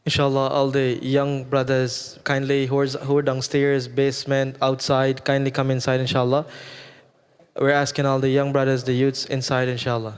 Inshallah, all the young brothers kindly who are downstairs, basement, outside, kindly come inside, inshallah. We're asking all the young brothers, the youths inside, inshallah.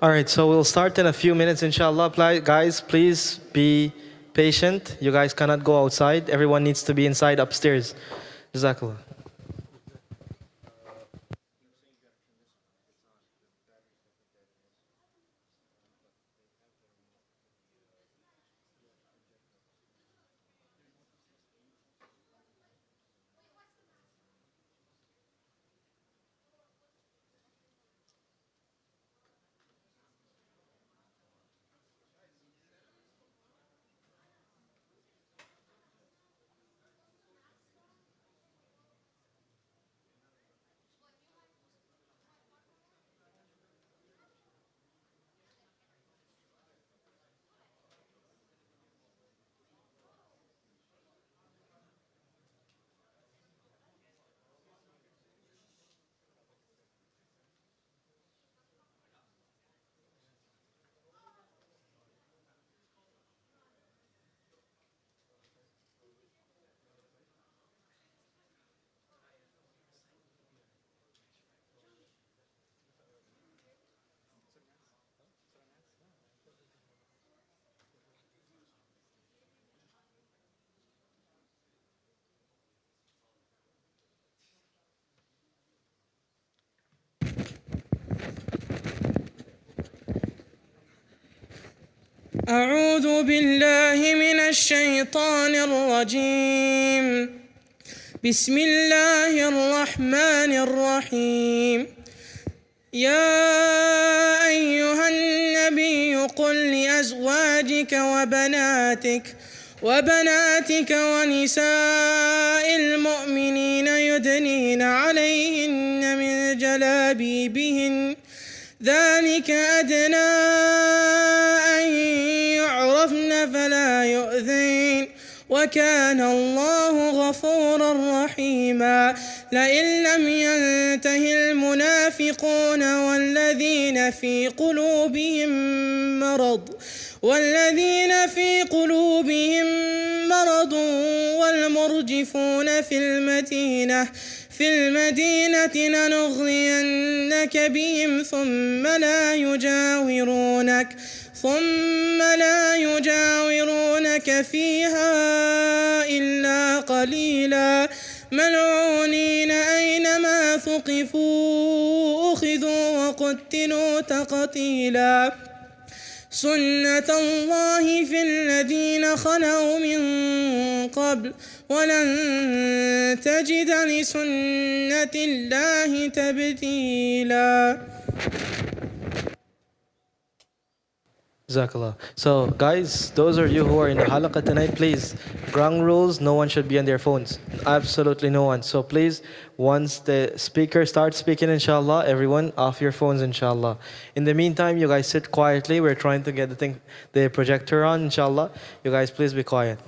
All right, so we'll start in a few minutes, inshallah. Guys, please be patient. You guys cannot go outside. Everyone needs to be inside upstairs. Jazakallah. أعوذ بالله من الشيطان الرجيم. بسم الله الرحمن الرحيم. يا أيها النبي قل لأزواجك وبناتك ونساء المؤمنين يدنين عليهن من جلابيبهن ذلك أدنى أن يعرفن فلا يؤذين وكان الله غفورا رحيما. لئن لم ينته المنافقون والذين في قلوبهم مرض والمرجفون في المدينة لنغرينك بهم ثم لا يجاورونك فيها إلا قليلا ملعونين أينما ثقفوا أخذوا وقتلوا تقتيلا. سنة الله في الذين خلوا من قبل ولن تجد لسنة الله تبديلا. Jazakallah. So, guys, those of you who are in the halaqah tonight, please, ground rules, no one should be on their phones. Absolutely no one. So, please, once the speaker starts speaking, inshallah, everyone off your phones, inshallah. In the meantime, you guys sit quietly. We're trying to get the projector on, inshallah. You guys, please be quiet.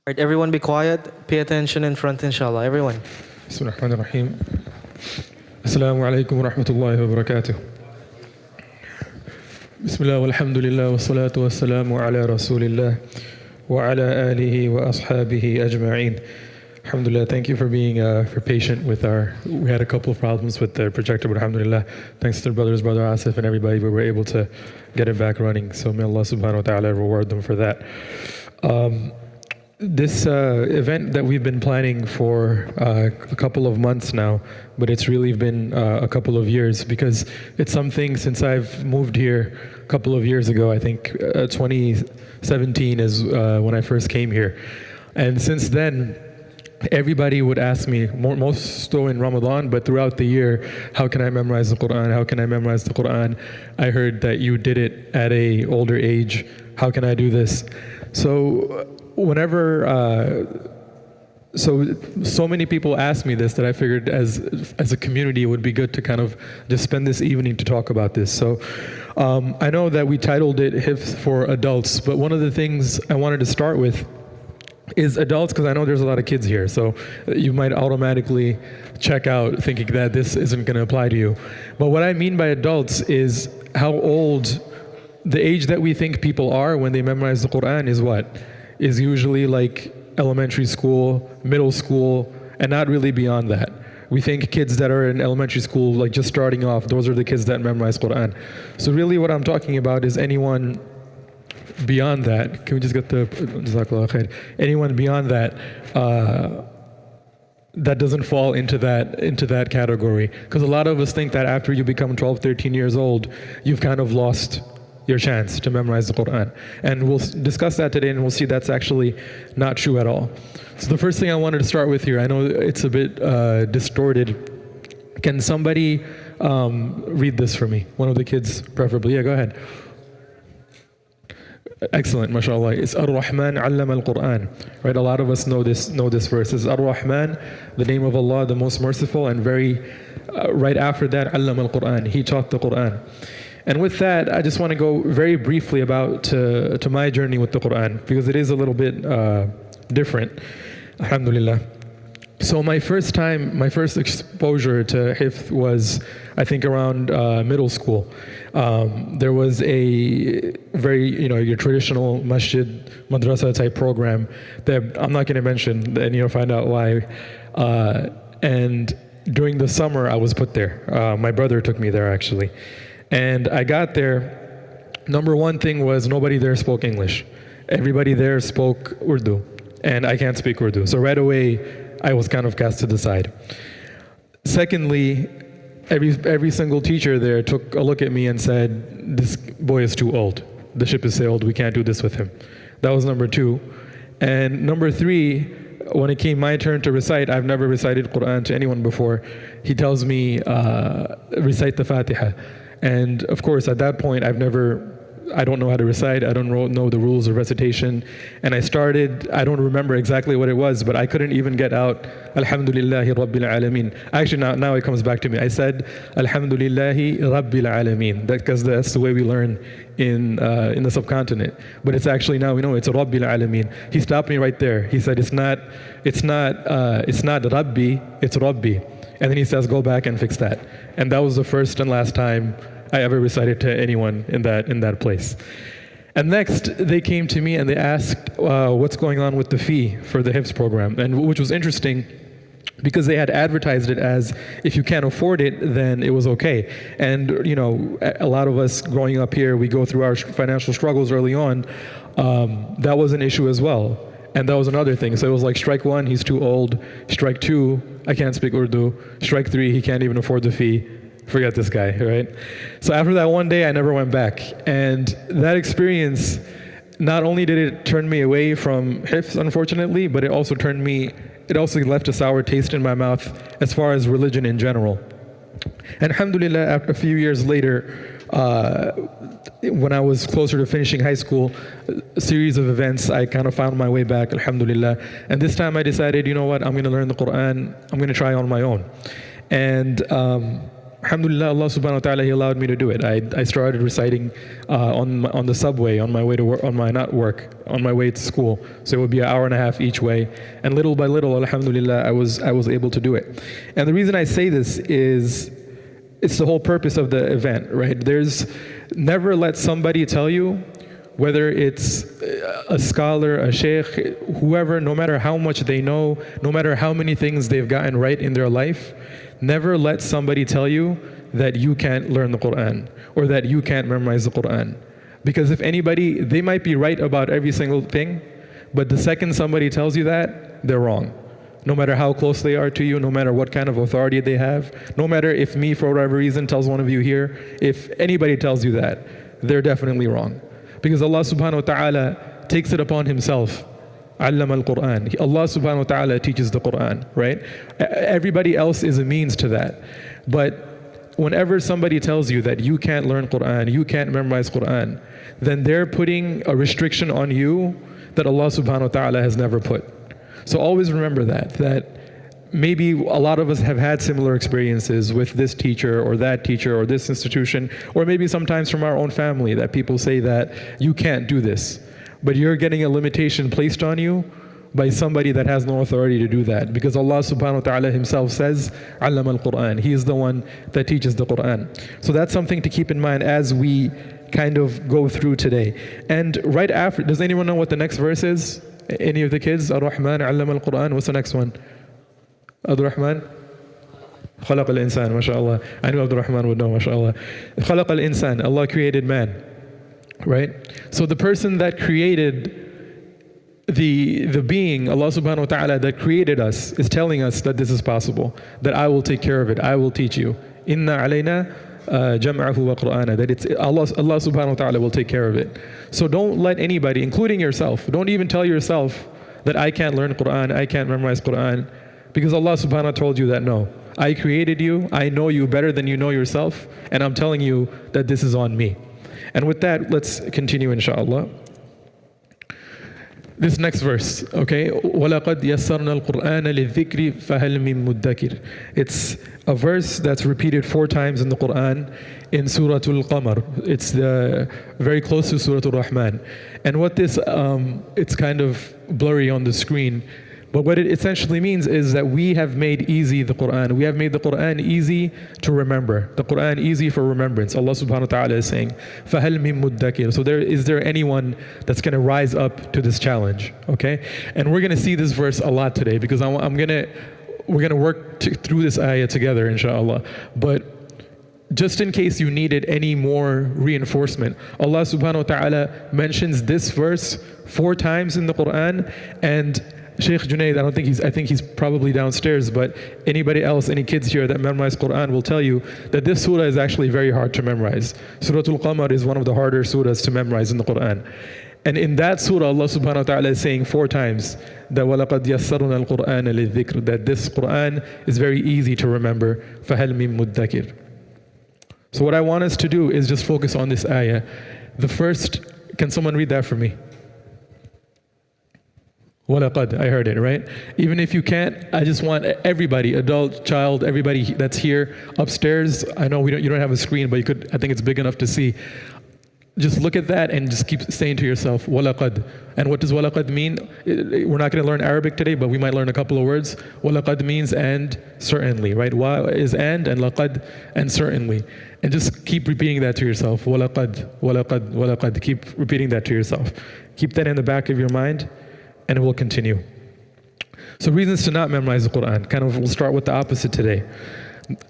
Right, everyone be quiet. Pay attention in front, inshallah. Everyone. بسم الله الرحمن الرحيم السلام عليكم ورحمة الله وبركاته بسم الله والحمد لله والصلاة والسلام على رسول الله وعلى آله وأصحابه أجمعين. Alhamdulillah, thank you for being patient with we had a couple of problems with the projector, but alhamdulillah, thanks to the brothers, Brother Asif and everybody, we were able to get it back running. So may Allah subhanahu wa ta'ala reward them for that. This event that we've been planning for a couple of months now, but it's really been a couple of years because it's something since I've moved here a couple of years ago. I think 2017 is when I first came here. And since then, everybody would ask me, most so in Ramadan, but throughout the year, how can I memorize the Qur'an? How can I memorize the Qur'an? I heard that you did it at an older age. How can I do this? So whenever, so many people ask me this that I figured as a community it would be good to kind of just spend this evening to talk about this. So I know that we titled it Hifz for Adults, but one of the things I wanted to start with is adults, because I know there's a lot of kids here, so you might automatically check out thinking that this isn't going to apply to you. But what I mean by adults is how old, the age that we think people are when they memorize the Qur'an is what? Is usually like elementary school, middle school, and not really beyond that. We think kids that are in elementary school, like just starting off, those are the kids that memorize Qur'an. So really what I'm talking about is anyone beyond that. Can we just get the Jazakallah khair. Anyone beyond that that doesn't fall into that category, because a lot of us think that after you become 12, 13 years old, you've kind of lost your chance to memorize the Qur'an. And we'll discuss that today, and we'll see that's actually not true at all. So the first thing I wanted to start with here, I know it's a bit distorted. Can somebody read this for me? One of the kids preferably. Yeah, go ahead. Excellent, mashallah. It's Ar-Rahman Allama al-Qur'an. Right, a lot of us know this verse. It's Ar-Rahman, the name of Allah, the most merciful, and right after that, Allama al-Qur'an. He taught the Qur'an. And with that, I just want to go very briefly about to my journey with the Qur'an, because it is a little bit different, alhamdulillah. So my first exposure to Hifz was, I think, around middle school. There was a very, your traditional masjid, madrasa type program that I'm not going to mention, and you'll find out why. And during the summer, I was put there. My brother took me there, actually. And I got there, number one thing was nobody there spoke English. Everybody there spoke Urdu, and I can't speak Urdu. So right away, I was kind of cast to the side. Secondly, every single teacher there took a look at me and said, this boy is too old. The ship is sailed, we can't do this with him. That was number two. And number three, when it came my turn to recite, I've never recited Qur'an to anyone before. He tells me, recite the Fatiha. And of course, at that point, I don't know how to recite, I don't know the rules of recitation. And I don't remember exactly what it was, but I couldn't even get out, Alhamdulillahi Rabbil Alameen. Actually, now it comes back to me. I said, Alhamdulillahi Rabbil Alameen, because that's the way we learn in the subcontinent. But it's actually, now we know it's Rabbil Alameen. He stopped me right there. He said, it's not Rabbi, it's Rabbi. And then he says, go back and fix that. And that was the first and last time I ever recited to anyone in that place. And next, they came to me and they asked what's going on with the fee for the Hifz program, and which was interesting because they had advertised it as if you can't afford it, then it was okay. And a lot of us growing up here, we go through our financial struggles early on. That was an issue as well. And that was another thing. So it was like, strike one, he's too old. Strike two, I can't speak Urdu. Strike three, he can't even afford the fee. Forget this guy, right? So after that one day, I never went back. And that experience, not only did it turn me away from Hifz, unfortunately, but it also left a sour taste in my mouth as far as religion in general. And alhamdulillah, after a few years later, when I was closer to finishing high school, a series of events, I kind of found my way back, alhamdulillah. And this time I decided, you know what, I'm going to learn the Qur'an, I'm going to try on my own. And Alhamdulillah, Allah subhanahu wa ta'ala, He allowed me to do it. I started reciting on the subway on my way to work, on my way to school. So it would be an hour and a half each way. And little by little, alhamdulillah, I was able to do it. And the reason I say this is, it's the whole purpose of the event, right? Never let somebody tell you, whether it's a scholar, a sheikh, whoever, no matter how much they know, no matter how many things they've gotten right in their life, never let somebody tell you that you can't learn the Qur'an or that you can't memorize the Qur'an. Because if anybody, they might be right about every single thing, but the second somebody tells you that, they're wrong. No matter how close they are to you, no matter what kind of authority they have, no matter if me, for whatever reason, tells one of you here, if anybody tells you that, they're definitely wrong. Because Allah subhanahu wa ta'ala takes it upon Himself. Allama al-Qur'an. Allah subhanahu wa ta'ala teaches the Qur'an, right? Everybody else is a means to that. But whenever somebody tells you that you can't learn Qur'an, you can't memorize Qur'an, then they're putting a restriction on you that Allah subhanahu wa ta'ala has never put. So always remember that maybe a lot of us have had similar experiences with this teacher or this institution, or maybe sometimes from our own family that people say that you can't do this. But you're getting a limitation placed on you by somebody that has no authority to do that. Because Allah subhanahu wa ta'ala Himself says, Allama al-Qur'an. He is the one that teaches the Qur'an. So that's something to keep in mind as we kind of go through today. And right after, does anyone know what the next verse is? Any of the kids? Ar-Rahman, Allama al-Qur'an. What's the next one? Ar-Rahman? Khalaq al-Insan, mashallah. I knew Abdul Rahman would know, mashallah. Khalaq al-Insan, Allah created man. Right? So the person that created the being, Allah subhanahu wa ta'ala, that created us, is telling us that this is possible, that I will take care of it, I will teach you. Inna alayna jam'ahu wa qur'ana, that it's Allah subhanahu wa ta'ala will take care of it. So don't let anybody, including yourself, don't even tell yourself that I can't learn Qur'an, I can't memorize Qur'an, because Allah subhanahu wa ta'ala told you that no, I created you, I know you better than you know yourself, and I'm telling you that this is on me. And with that, let's continue inshallah. This next verse, okay? وَلَقَدْ يَسَّرْنَا الْقُرْآنَ لِلذِّكْرِ فَهَلْ مِن مُدَّكِرٍ. It's a verse that's repeated 4 times in the Qur'an in Surah Al-Qamar. It's very close to Surah Al-Rahman. And what this, it's kind of blurry on the screen, but what it essentially means is that we have made easy the Qur'an. We have made the Qur'an easy to remember. The Qur'an easy for remembrance. Allah subhanahu wa ta'ala is saying, فَهَلْ مِن مُدَّكِرٍ. So is there anyone that's going to rise up to this challenge? Okay? And we're going to see this verse a lot today because we're going to work through this ayah together, inshallah. But just in case you needed any more reinforcement, Allah subhanahu wa ta'ala mentions this verse 4 times in the Qur'an, and Sheikh Junaid, I think he's probably downstairs, but anybody else, any kids here that memorize Qur'an will tell you that this surah is actually very hard to memorize. Surah Al-Qamar is one of the harder surahs to memorize in the Qur'an. And in that surah, Allah subhanahu wa ta'ala is saying 4 times that وَلَقَدْ يَسَّرْنَا الْقُرْآنَ لِلذِّكْرِ, that this Qur'an is very easy to remember. فَهَلْ مِن مُدَّكِرٍ. So what I want us to do is just focus on this ayah. The first, can someone read that for me? وَلَقَدْ, I heard it, right? Even if you can't, I just want everybody, adult, child, everybody that's here upstairs. I know you don't have a screen, but I think it's big enough to see. Just look at that and just keep saying to yourself, وَلَقَدْ. And what does وَلَقَدْ mean? We're not going to learn Arabic today, but we might learn a couple of words. وَلَقَدْ means and certainly, right? Wa is and laqad and certainly. And just keep repeating that to yourself. وَلَقَدْ, وَلَقَدْ, وَلَقَدْ. Keep repeating that to yourself. Keep that in the back of your mind, and we'll continue. So reasons to not memorize the Qur'an. We'll start with the opposite today.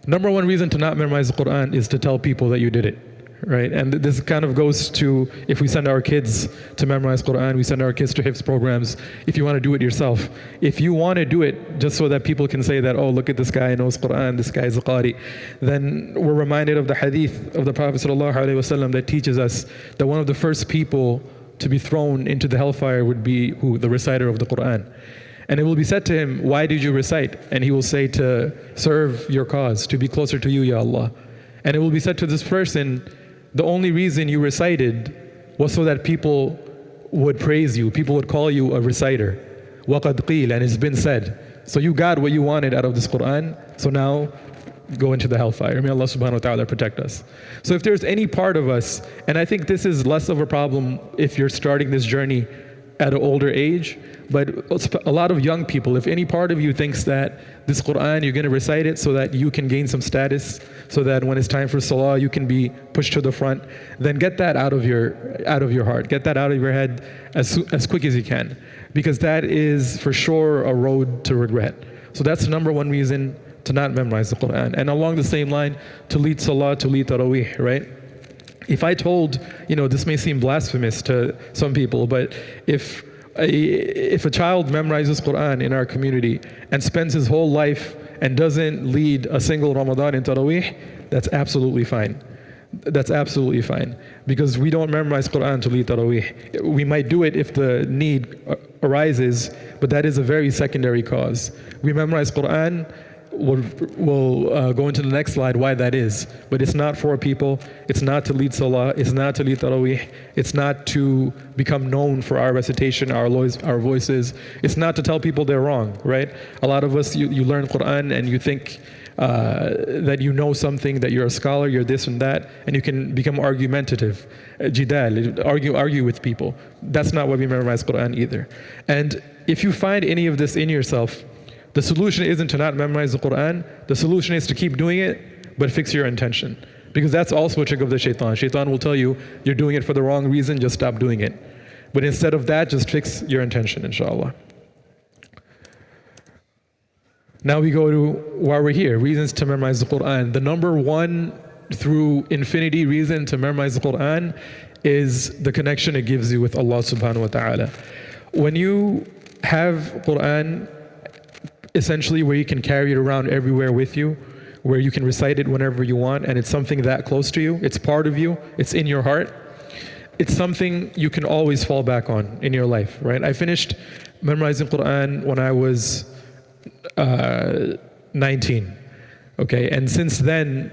Number 1 reason to not memorize the Qur'an is to tell people that you did it. Right? And this kind of goes to, if we send our kids to memorize Qur'an, we send our kids to Hifz programs, if you want to do it yourself. If you want to do it just so that people can say that, oh, look at this guy knows Qur'an, this guy is a qari, then we're reminded of the hadith of the Prophet ﷺ that teaches us that one of the first people to be thrown into the hellfire would be who? The reciter of the Qur'an. And it will be said to him, why did you recite? And he will say, to serve your cause, to be closer to you, Ya Allah. And it will be said to this person, the only reason you recited was so that people would praise you, people would call you a reciter. وَقَدْ قِيلَ, and it's been said. So you got what you wanted out of this Qur'an, so now go into the hellfire. May Allah subhanahu wa ta'ala protect us. So if there's any part of us, and I think this is less of a problem if you're starting this journey at an older age, but a lot of young people, if any part of you thinks that this Qur'an, you're going to recite it so that you can gain some status, so that when it's time for salah, you can be pushed to the front, then get that out of your heart. Get that out of your head as quick as you can, because that is for sure a road to regret. So that's the number one reason to not memorize the Qur'an. And along the same line, to lead salah, to lead tarawih, right? If I told, this may seem blasphemous to some people, but if a child memorizes Qur'an in our community and spends his whole life and doesn't lead a single Ramadan in tarawih, that's absolutely fine. That's absolutely fine, because we don't memorize Qur'an to lead tarawih. We might do it if the need arises, but that is a very secondary cause. We memorize Qur'an. We'll go into the next slide why that is. But it's not for people. It's not to lead salah. It's not to lead tarawih. It's not to become known for our recitation, our voices. It's not to tell people they're wrong, right? A lot of us, you learn Qur'an and you think that you know something, that you're a scholar, you're this and that, and you can become argumentative, jidal, argue with people. That's not why we memorize Qur'an either. And if you find any of this in yourself, the solution isn't to not memorize the Qur'an. The solution is to keep doing it, but fix your intention. Because that's also a trick of the shaitan. Shaitan will tell you, you're doing it for the wrong reason, just stop doing it. But instead of that, just fix your intention, inshallah. Now we go to why we're here, reasons to memorize the Qur'an. The number one through infinity reason to memorize the Qur'an is the connection it gives you with Allah subhanahu wa ta'ala. When you have Qur'an, essentially where you can carry it around everywhere with you, where you can recite it whenever you want, and it's something that close to you, it's part of you, it's in your heart, it's something you can always fall back on in your life, right? I finished memorizing Qur'an when I was 19, okay? And since then,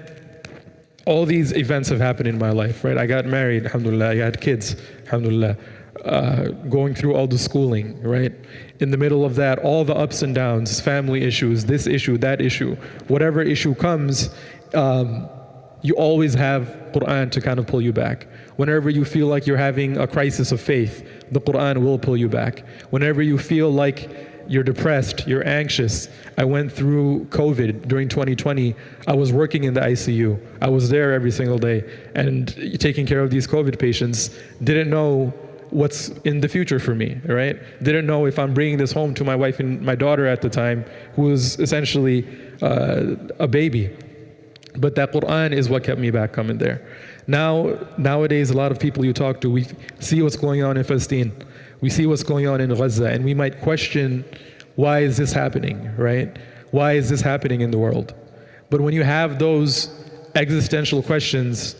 all these events have happened in my life, right? I got married, alhamdulillah, I had kids, alhamdulillah. Going through all the schooling, right? In the middle of that, all the ups and downs, family issues, this issue, that issue, whatever issue comes, you always have Qur'an to kind of pull you back. Whenever you feel like you're having a crisis of faith, the Qur'an will pull you back. Whenever you feel like you're depressed, you're anxious. I went through COVID during 2020. I was working in the ICU. I was there every single day and taking care of these COVID patients. Didn't know what's in the future for me, right? Didn't know if I'm bringing this home to my wife and my daughter at the time, who was essentially a baby. But that Qur'an is what kept me back coming there. Nowadays, a lot of people you talk to, we see what's going on in Palestine. We see what's going on in Gaza, and we might question, why is this happening, right? Why is this happening in the world? But when you have those existential questions,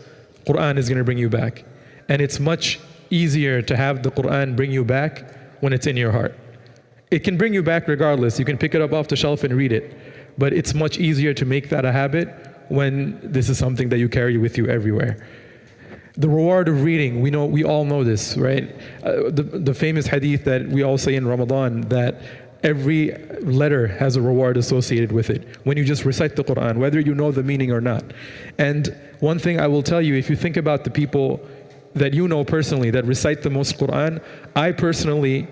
Qur'an is going to bring you back. And it's much easier to have the Qur'an bring you back when it's in your heart. It can bring you back regardless. You can pick it up off the shelf and read it. But it's much easier to make that a habit when this is something that you carry with you everywhere. The reward of reading, we all know this, right? The famous hadith that we all say in Ramadan, that every letter has a reward associated with it when you just recite the Qur'an, whether you know the meaning or not. And one thing I will tell you, if you think about the people that you know personally that recite the most Qur'an, I personally,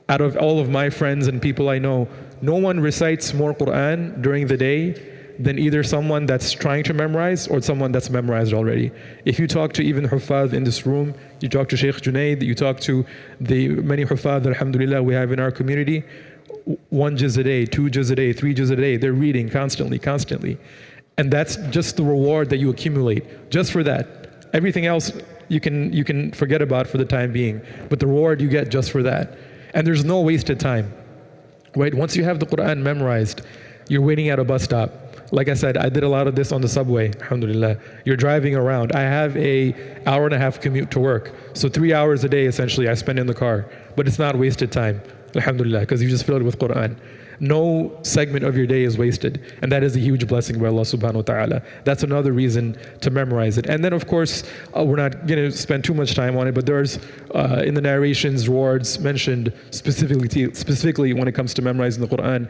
out of all of my friends and people I know, no one recites more Qur'an during the day than either someone that's trying to memorize or someone that's memorized already. If you talk to even Huffaz in this room, you talk to Sheikh Junaid, you talk to the many Huffaz, alhamdulillah, we have in our community, 1 juz a day, 2 juz a day, 3 juz a day, they're reading constantly. And that's just the reward that you accumulate, just for that. Everything else you can forget about for the time being, but the reward you get just for that. And there's no wasted time, right? Once you have the Qur'an memorized, you're waiting at a bus stop. Like I said, I did a lot of this on the subway, alhamdulillah. You're driving around. I have a hour-and-a-half commute to work. So 3 hours a day, essentially, I spend in the car. But it's not wasted time, alhamdulillah, because you just fill it with Qur'an. No segment of your day is wasted. And that is a huge blessing by Allah subhanahu wa ta'ala. That's another reason to memorize it. And then of course, we're not going to spend too much time on it, but there's in the narrations rewards mentioned specifically when it comes to memorizing the Qur'an.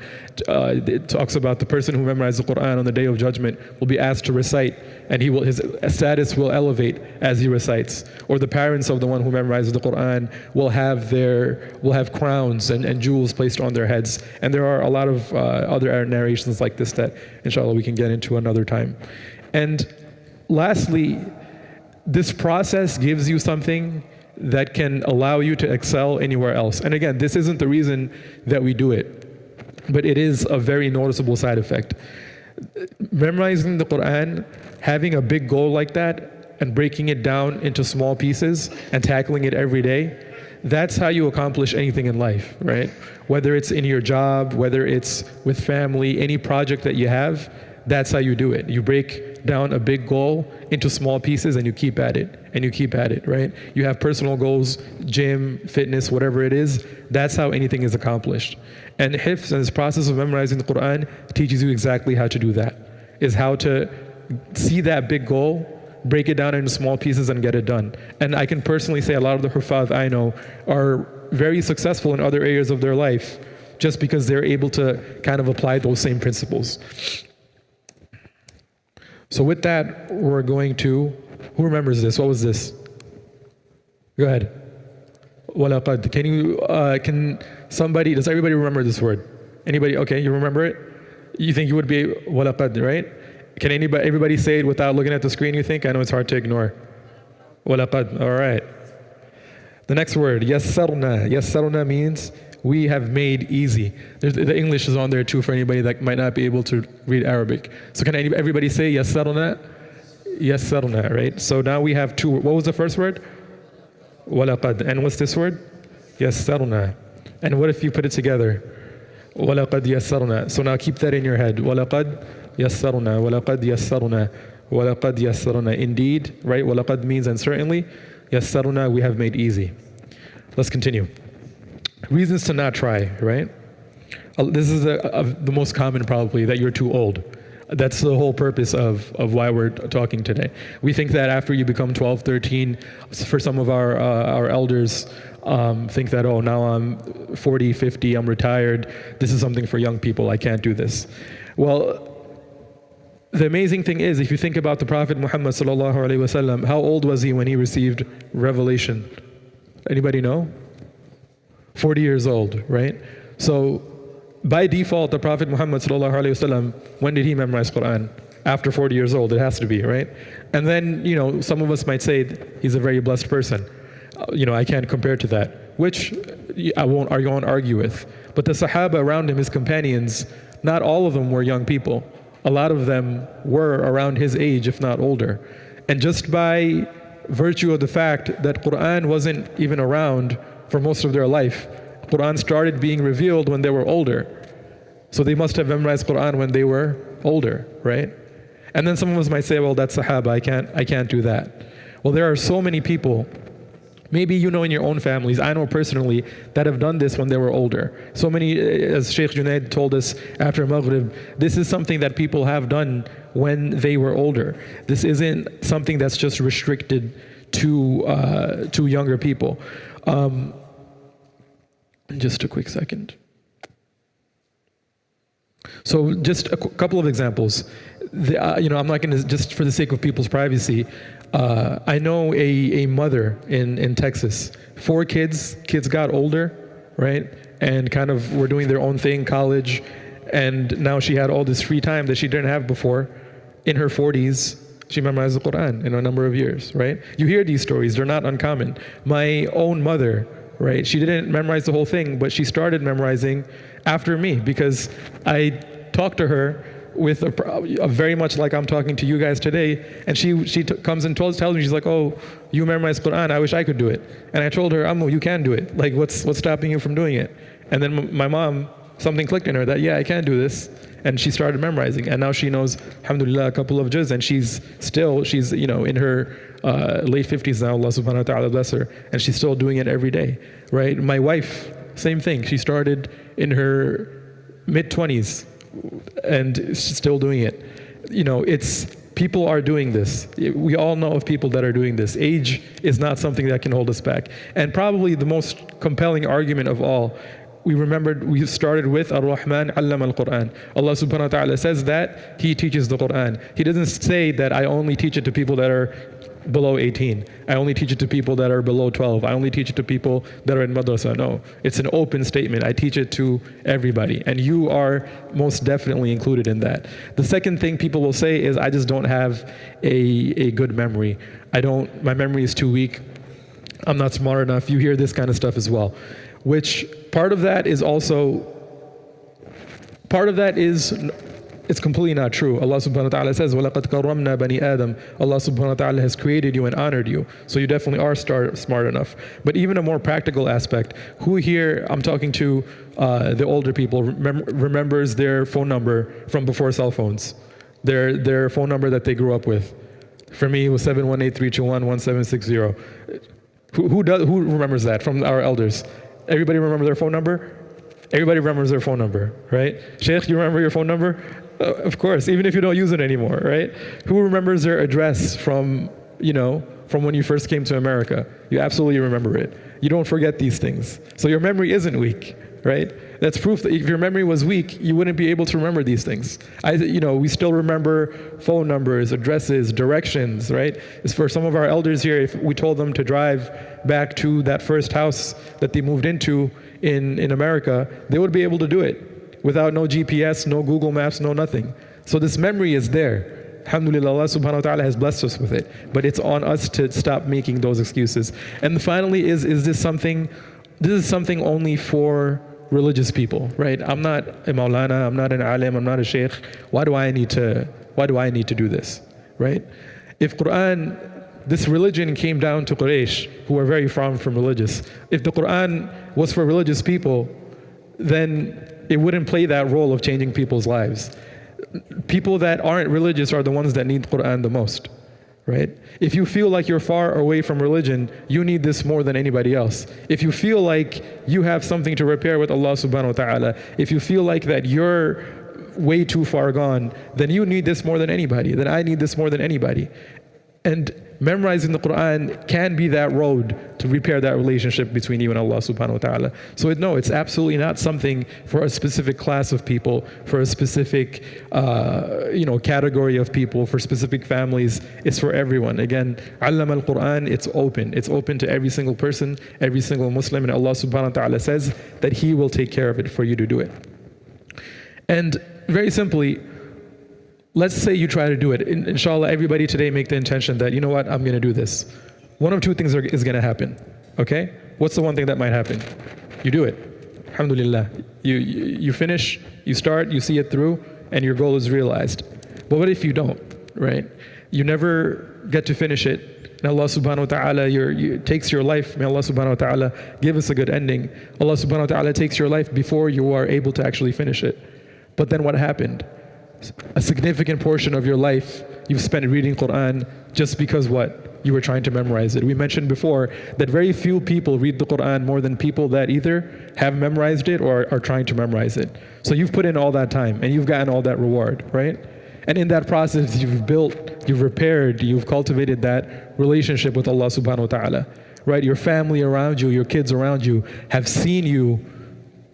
It talks about the person who memorizes the Qur'an on the Day of Judgment will be asked to recite, and his status will elevate as he recites. Or the parents of the one who memorizes the Qur'an will have crowns and jewels placed on their heads. And there are a lot of other narrations like this that inshallah we can get into another time. And lastly, this process gives you something that can allow you to excel anywhere else. And again, this isn't the reason that we do it, but it is a very noticeable side effect. Memorizing the Qur'an, having a big goal like that, and breaking it down into small pieces and tackling it every day, that's how you accomplish anything in life, right? Whether it's in your job, whether it's with family, any project that you have, that's how you do it. You break down a big goal into small pieces and you keep at it, and you keep at it, right? You have personal goals, gym, fitness, whatever it is, that's how anything is accomplished. And hifz, and this process of memorizing the Qur'an, teaches you exactly how to do that, is how to see that big goal, break it down into small pieces and get it done. And I can personally say a lot of the hufaz I know are very successful in other areas of their life just because they're able to kind of apply those same principles. So with that, we're going to, who remembers this? What was this? Go ahead. Walaqad. Can somebody, does everybody remember this word? Anybody? Okay, you remember it? You think you would be walaqad, right? Can everybody say it without looking at the screen, you think? I know it's hard to ignore. Walaqad, all right. The next word, yassarna. Yassarna means we have made easy. The English is on there too for anybody that might not be able to read Arabic. So can everybody say yassarna? Yassarna, right? So now we have two. What was the first word? Walaqad. And what's this word? Yassarna. And what if you put it together? Walaqad yassarna. So now keep that in your head. Walaqad yassarna. Walaqad yassarna. Walaqad yassarna. Indeed, right? Walaqad means and certainly. Yassarna, we have made easy. Let's continue. Reasons to not try, right? This is the most common probably, that you're too old. That's the whole purpose of why we're talking today. We think that after you become 12, 13, for some of our elders, think that, oh, now I'm 40, 50, I'm retired. This is something for young people. I can't do this. Well, the amazing thing is, if you think about the Prophet Muhammad sallallahu alaihi wasallam, how old was he when he received revelation? Anybody know? 40 years old, right? So by default, the Prophet Muhammad sallallahu alaihi wasallam, when did he memorize Qur'an? After 40 years old, it has to be, right? And then, some of us might say he's a very blessed person. I can't compare to that, which I won't argue with. But the Sahaba around him, his companions, not all of them were young people. A lot of them were around his age, if not older. And just by virtue of the fact that Qur'an wasn't even around for most of their life, Qur'an started being revealed when they were older. So they must have memorized Qur'an when they were older, right? And then some of us might say, well, that's Sahaba, I can't do that. Well, there are so many people, maybe in your own families, I know personally, that have done this when they were older. So many, as Sheikh Junaid told us after Maghrib, this is something that people have done when they were older. This isn't something that's just restricted to younger people. Just a quick second. So just a couple of examples. I'm not going to, just for the sake of people's privacy, I know a mother in Texas, 4 kids got older, right? And kind of were doing their own thing, college, and now she had all this free time that she didn't have before. In her 40s, she memorized the Qur'an in a number of years, right? You hear these stories, they're not uncommon. My own mother, right? She didn't memorize the whole thing, but she started memorizing after me because I talked to her with a very much like I'm talking to you guys today, and she comes and tells me, she's like, oh, you memorize Qur'an, I wish I could do it. And I told her, Ammu, you can do it. Like, what's stopping you from doing it? And then my mom, something clicked in her that, yeah, I can do this. And she started memorizing, and now she knows, alhamdulillah, a couple of juz, and she's in her late 50s now, Allah subhanahu wa ta'ala bless her, and she's still doing it every day, right? My wife, same thing. She started in her mid-20s and still doing it. You know, people are doing this. We all know of people that are doing this. Age is not something that can hold us back. And probably the most compelling argument of all, we started with Ar-Rahman Allama al-Qur'an. Allah subhanahu wa ta'ala says that He teaches the Qur'an. He doesn't say that I only teach it to people that are below 18. I only teach it to people that are below 12. I only teach it to people that are in madrasa. No, it's an open statement. I teach it to everybody. And you are most definitely included in that. The second thing people will say is, I just don't have a good memory. My memory is too weak. I'm not smart enough. You hear this kind of stuff as well. Which part of that is it's completely not true. Allah subhanahu wa ta'ala says, وَلَقَدْ كَرَّمْنَا بَنِي آدَمَ. Allah subhanahu wa ta'ala has created you and honored you. So you definitely are smart enough. But even a more practical aspect, who here, I'm talking to the older people, remembers their phone number from before cell phones? Their phone number that they grew up with. For me, it was 718-321-1760. Who remembers that from our elders? Everybody remember their phone number? Everybody remembers their phone number, right? Sheikh, you remember your phone number? Of course, even if you don't use it anymore, right? Who remembers their address from when you first came to America? You absolutely remember it. You don't forget these things. So your memory isn't weak, right? That's proof that if your memory was weak, you wouldn't be able to remember these things. We still remember phone numbers, addresses, directions, right? It's for some of our elders here, if we told them to drive back to that first house that they moved into in America, they would be able to do it without no GPS, no Google Maps, no nothing. So this memory is there. Alhamdulillah, Allah subhanahu wa ta'ala has blessed us with it. But it's on us to stop making those excuses. And finally, is this something only for religious people, right? I'm not a Maulana, I'm not an alim, I'm not a sheikh. Why do I need to do this, right? If this religion came down to Quraysh, who are very far from religious. If the Qur'an was for religious people, then it wouldn't play that role of changing people's lives. People that aren't religious are the ones that need Qur'an the most, right? If you feel like you're far away from religion, you need this more than anybody else. If you feel like you have something to repair with Allah subhanahu wa ta'ala, if you feel like that you're way too far gone, then you need this more than anybody, then I need this more than anybody. And memorizing the Qur'an can be that road to repair that relationship between you and Allah subhanahu wa ta'ala. So no, it's absolutely not something for a specific class of people, for a specific category of people, for specific families. It's for everyone. Again, Allama al-Qur'an, it's open. It's open to every single person, every single Muslim, and Allah subhanahu wa ta'ala says that He will take care of it for you to do it. And very simply, let's say you try to do it. Inshallah, everybody today make the intention that, you know what, I'm going to do this. One of two things is going to happen, okay? What's the one thing that might happen? You do it. Alhamdulillah. You finish, you start, you see it through, and your goal is realized. But what if you don't, right? You never get to finish it. And Allah subhanahu wa ta'ala takes your life. May Allah subhanahu wa ta'ala give us a good ending. Allah subhanahu wa ta'ala takes your life before you are able to actually finish it. But then what happened? A significant portion of your life you've spent reading Qur'an just because what? You were trying to memorize it. We mentioned before that very few people read the Qur'an more than people that either have memorized it or are trying to memorize it. So you've put in all that time and you've gotten all that reward, right? And in that process, you've built, you've repaired, you've cultivated that relationship with Allah subhanahu wa ta'ala, right? Your family around you, your kids around you have seen you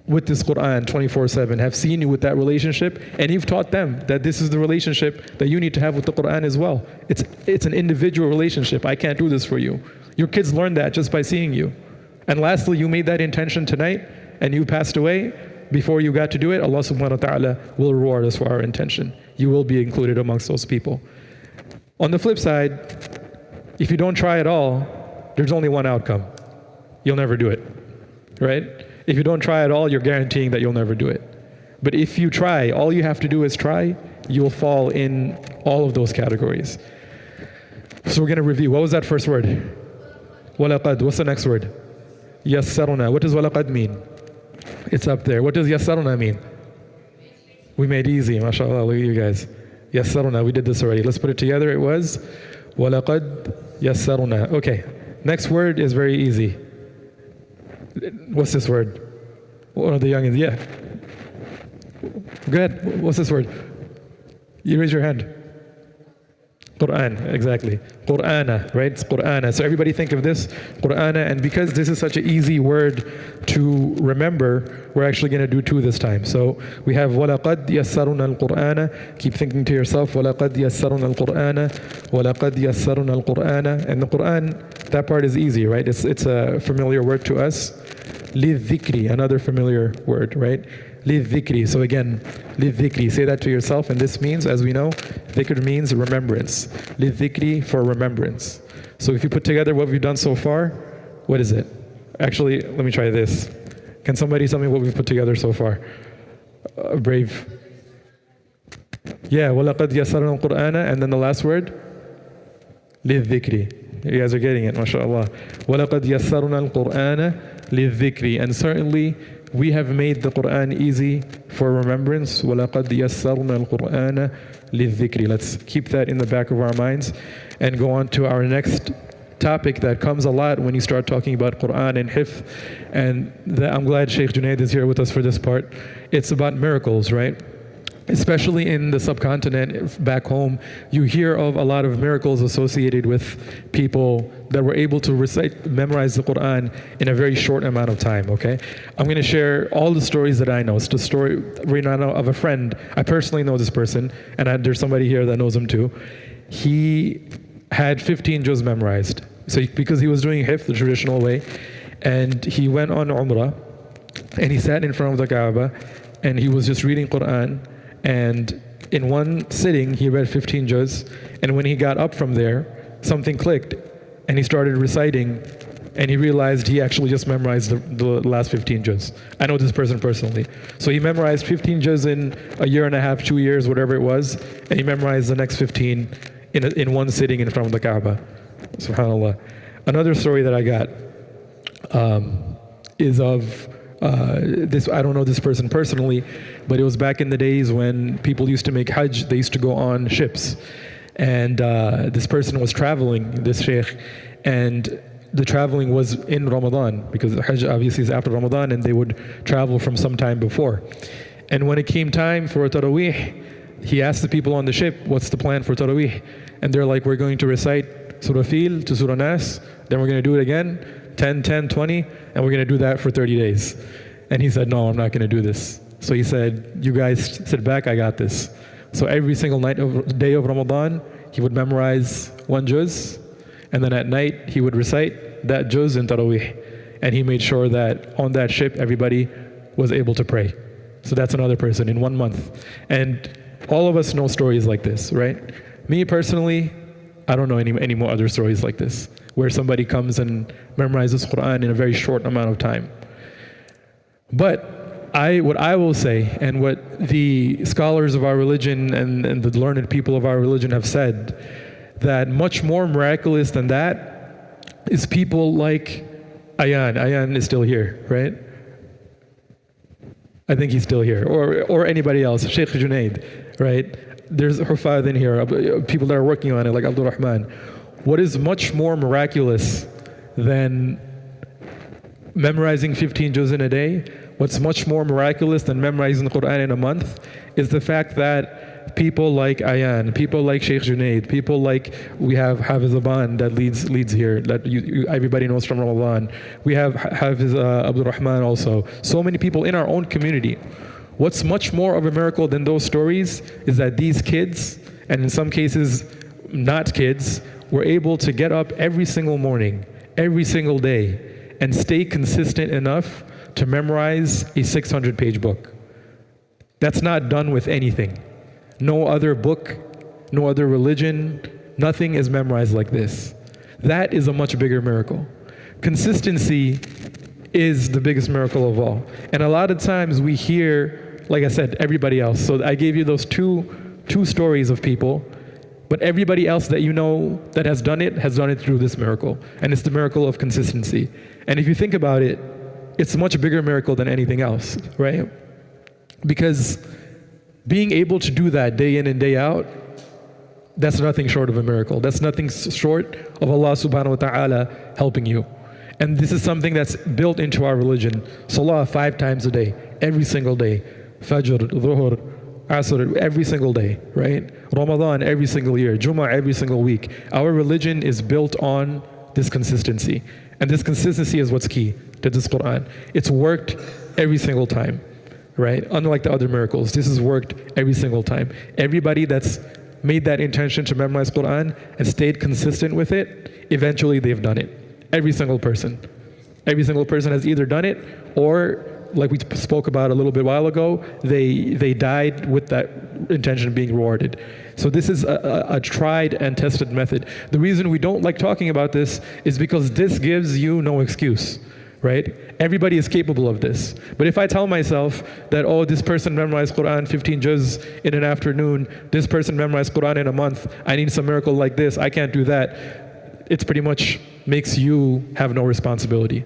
with this Qur'an 24/7, have seen you with that relationship, and you've taught them that this is the relationship that you need to have with the Qur'an as well. It's an individual relationship. I can't do this for you. Your kids learn that just by seeing you. And lastly, you made that intention tonight and you passed away before you got to do it. Allah subhanahu wa ta'ala will reward us for our intention. You will be included amongst those people. On the flip side, if you don't try at all, there's only one outcome. You'll never do it, right? If you don't try at all, you're guaranteeing that you'll never do it. But if you try, all you have to do is try, you'll fall in all of those categories. So we're going to review. What was that first word? وَلَقَدْ. What's the next word? يَسَّرُنَا. What does وَلَقَدْ mean? It's up there. What does يَسَّرُنَا mean? We made easy, mashallah, look at you guys. يَسَّرُنَا, we did this already. Let's put it together. It was وَلَقَدْ يَسَّرُنَا. Okay, next word is very easy. What's this word? One of the youngins, yeah. Go ahead. What's this word? You raise your hand. Qur'an, exactly. Qur'ana, right? It's Qur'ana. So everybody think of this, Qur'ana, and because this is such an easy word to remember, we're actually going to do two this time. So we have وَلَقَدْ يَسَّرُنَا الْقُرْآنَ. Keep thinking to yourself, وَلَقَدْ يَسَّرُنَا الْقُرْآنَ وَلَقَدْ يَسَّرُنَا الْقُرْآنَ. And the Qur'an, that part is easy, right? It's a familiar word to us. لِلذِّكْرِ, another familiar word, right? لِلذِّكْرِ. So again, لِلذِّكْرِ. Say that to yourself, and this means, as we know, dhikr means remembrance. لِلذِّكْرِ, for remembrance. So if you put together what we've done so far, what is it? Actually, let me try this. Can somebody tell me what we've put together so far? Brave. Yeah, وَلَقَدْ يَسَّرْنَا الْقُرْآنَ, and then the last word? لِلذِّكْرِ. You guys are getting it, mashallah. وَلَقَدْ يَسَّرْنَا الْقُرْآنَ لِلذِّكْرِ. And certainly, we have made the Qur'an easy for remembrance. وَلَقَدْ يَسَّرْنَا الْقُرْآنَ لِلذِّكْرِ. Let's keep that in the back of our minds and go on to our next topic that comes a lot when you start talking about Qur'an and hifz. And I'm glad Sheikh Junaid is here with us for this part. It's about miracles, right? Especially in the subcontinent, back home, you hear of a lot of miracles associated with people that were able to memorize the Qur'an in a very short amount of time, okay? I'm going to share all the stories that I know. It's the story right now of a friend. I personally know this person, and there's somebody here that knows him too. He had 15 juz memorized. So because he was doing hifz the traditional way, and he went on Umrah, and he sat in front of the Kaaba, and he was just reading Qur'an. And in one sitting, he read 15 juz. And when he got up from there, something clicked. And he started reciting. And he realized he actually just memorized the last 15 juz. I know this person personally. So he memorized 15 juz in a year and a half, 2 years, whatever it was. And he memorized the next 15 in one sitting in front of the Kaaba. SubhanAllah. Another story that I got is of this. I don't know this person personally, but it was back in the days when people used to make Hajj. They used to go on ships, and this person was traveling, this sheikh, and the traveling was in Ramadan because Hajj obviously is after Ramadan, and they would travel from some time before. And when it came time for Taraweeh, he asked the people on the ship, "What's the plan for Taraweeh?" And they're like, "We're going to recite Surah Fil to Surah Nas, then we're going to do it again, 10, 10, 20, and we're going to do that for 30 days. And he said, "No, I'm not going to do this." So he said, "You guys sit back, I got this." So every single day of Ramadan, he would memorize one juz, and then at night he would recite that juz in Taraweeh. And he made sure that on that ship, everybody was able to pray. So that's another person in 1 month. And all of us know stories like this, right? Me personally, I don't know any more other stories like this, where somebody comes and memorizes Qur'an in a very short amount of time. But what I will say, and what the scholars of our religion and the learned people of our religion have said, that much more miraculous than that is people like Ayan. Ayan is still here, right? I think he's still here, or anybody else, Sheikh Junaid, right? There's Hufad in here, people that are working on it, like Abdul Rahman. What is much more miraculous than memorizing 15 juz in a day? What's much more miraculous than memorizing the Qur'an in a month is the fact that people like Ayan, people like Sheikh Junaid, people like, we have Hafiz Aban that leads here, that everybody knows from Ramadan. We have Hafiz Abdul Rahman also. So many people in our own community. What's much more of a miracle than those stories is that these kids, and in some cases not kids, were able to get up every single morning, every single day, and stay consistent enough to memorize a 600-page book. That's not done with anything. No other book, no other religion, nothing is memorized like this. That is a much bigger miracle. Consistency is the biggest miracle of all. And a lot of times we hear, like I said, everybody else. So I gave you those two stories of people, but everybody else that you know that has done it through this miracle. And it's the miracle of consistency. And if you think about it, it's a much bigger miracle than anything else, right? Because being able to do that day in and day out, that's nothing short of a miracle. That's nothing short of Allah subhanahu wa ta'ala helping you. And this is something that's built into our religion. Salah 5 times a day, every single day. Fajr, Dhuhr, Asr, every single day, right? Ramadan every single year, Jummah every single week. Our religion is built on this consistency. And this consistency is what's key to this Qur'an. It's worked every single time, right? Unlike the other miracles, this has worked every single time. Everybody that's made that intention to memorize Qur'an and stayed consistent with it, eventually they've done it. Every single person. Every single person has either done it or, like we spoke about a little bit while ago, they died with that intention of being rewarded. So this is a tried and tested method. The reason we don't like talking about this is because this gives you no excuse, right? Everybody is capable of this. But if I tell myself that, oh, this person memorized Qur'an 15 juz in an afternoon, this person memorized Qur'an in a month, I need some miracle like this, I can't do that, it's pretty much makes you have no responsibility.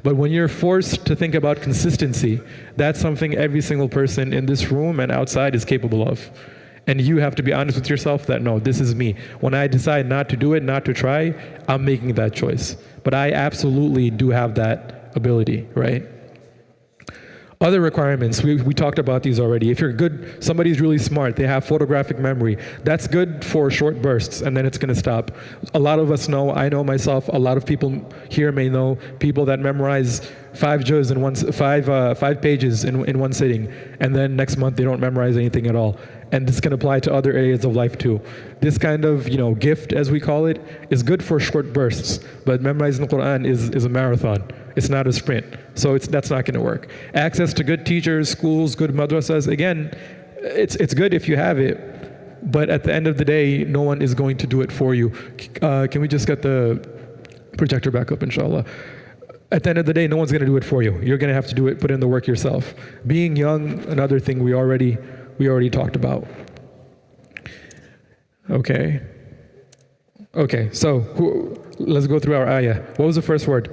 But when you're forced to think about consistency, that's something every single person in this room and outside is capable of. And you have to be honest with yourself that, no, this is me. When I decide not to do it, not to try, I'm making that choice. But I absolutely do have that ability, right? Other requirements, we talked about these already. If you're good, somebody's really smart, they have photographic memory, that's good for short bursts and then it's going to stop. A lot of us know, I know myself, a lot of people here may know people that memorize 5 juz in five pages in one sitting, and then next month they don't memorize anything at all. And this can apply to other areas of life too. This kind of, gift, as we call it, is good for short bursts, but memorizing the Qur'an is a marathon. It's not a sprint. So that's not going to work. Access to good teachers, schools, good madrasas, again, it's good if you have it, but at the end of the day, no one is going to do it for you. Can we just get the projector back up, inshallah? At the end of the day, no one's going to do it for you. You're going to have to do it, put in the work yourself. Being young, another thing we already talked about. Okay, so let's go through our ayah. What was the first word?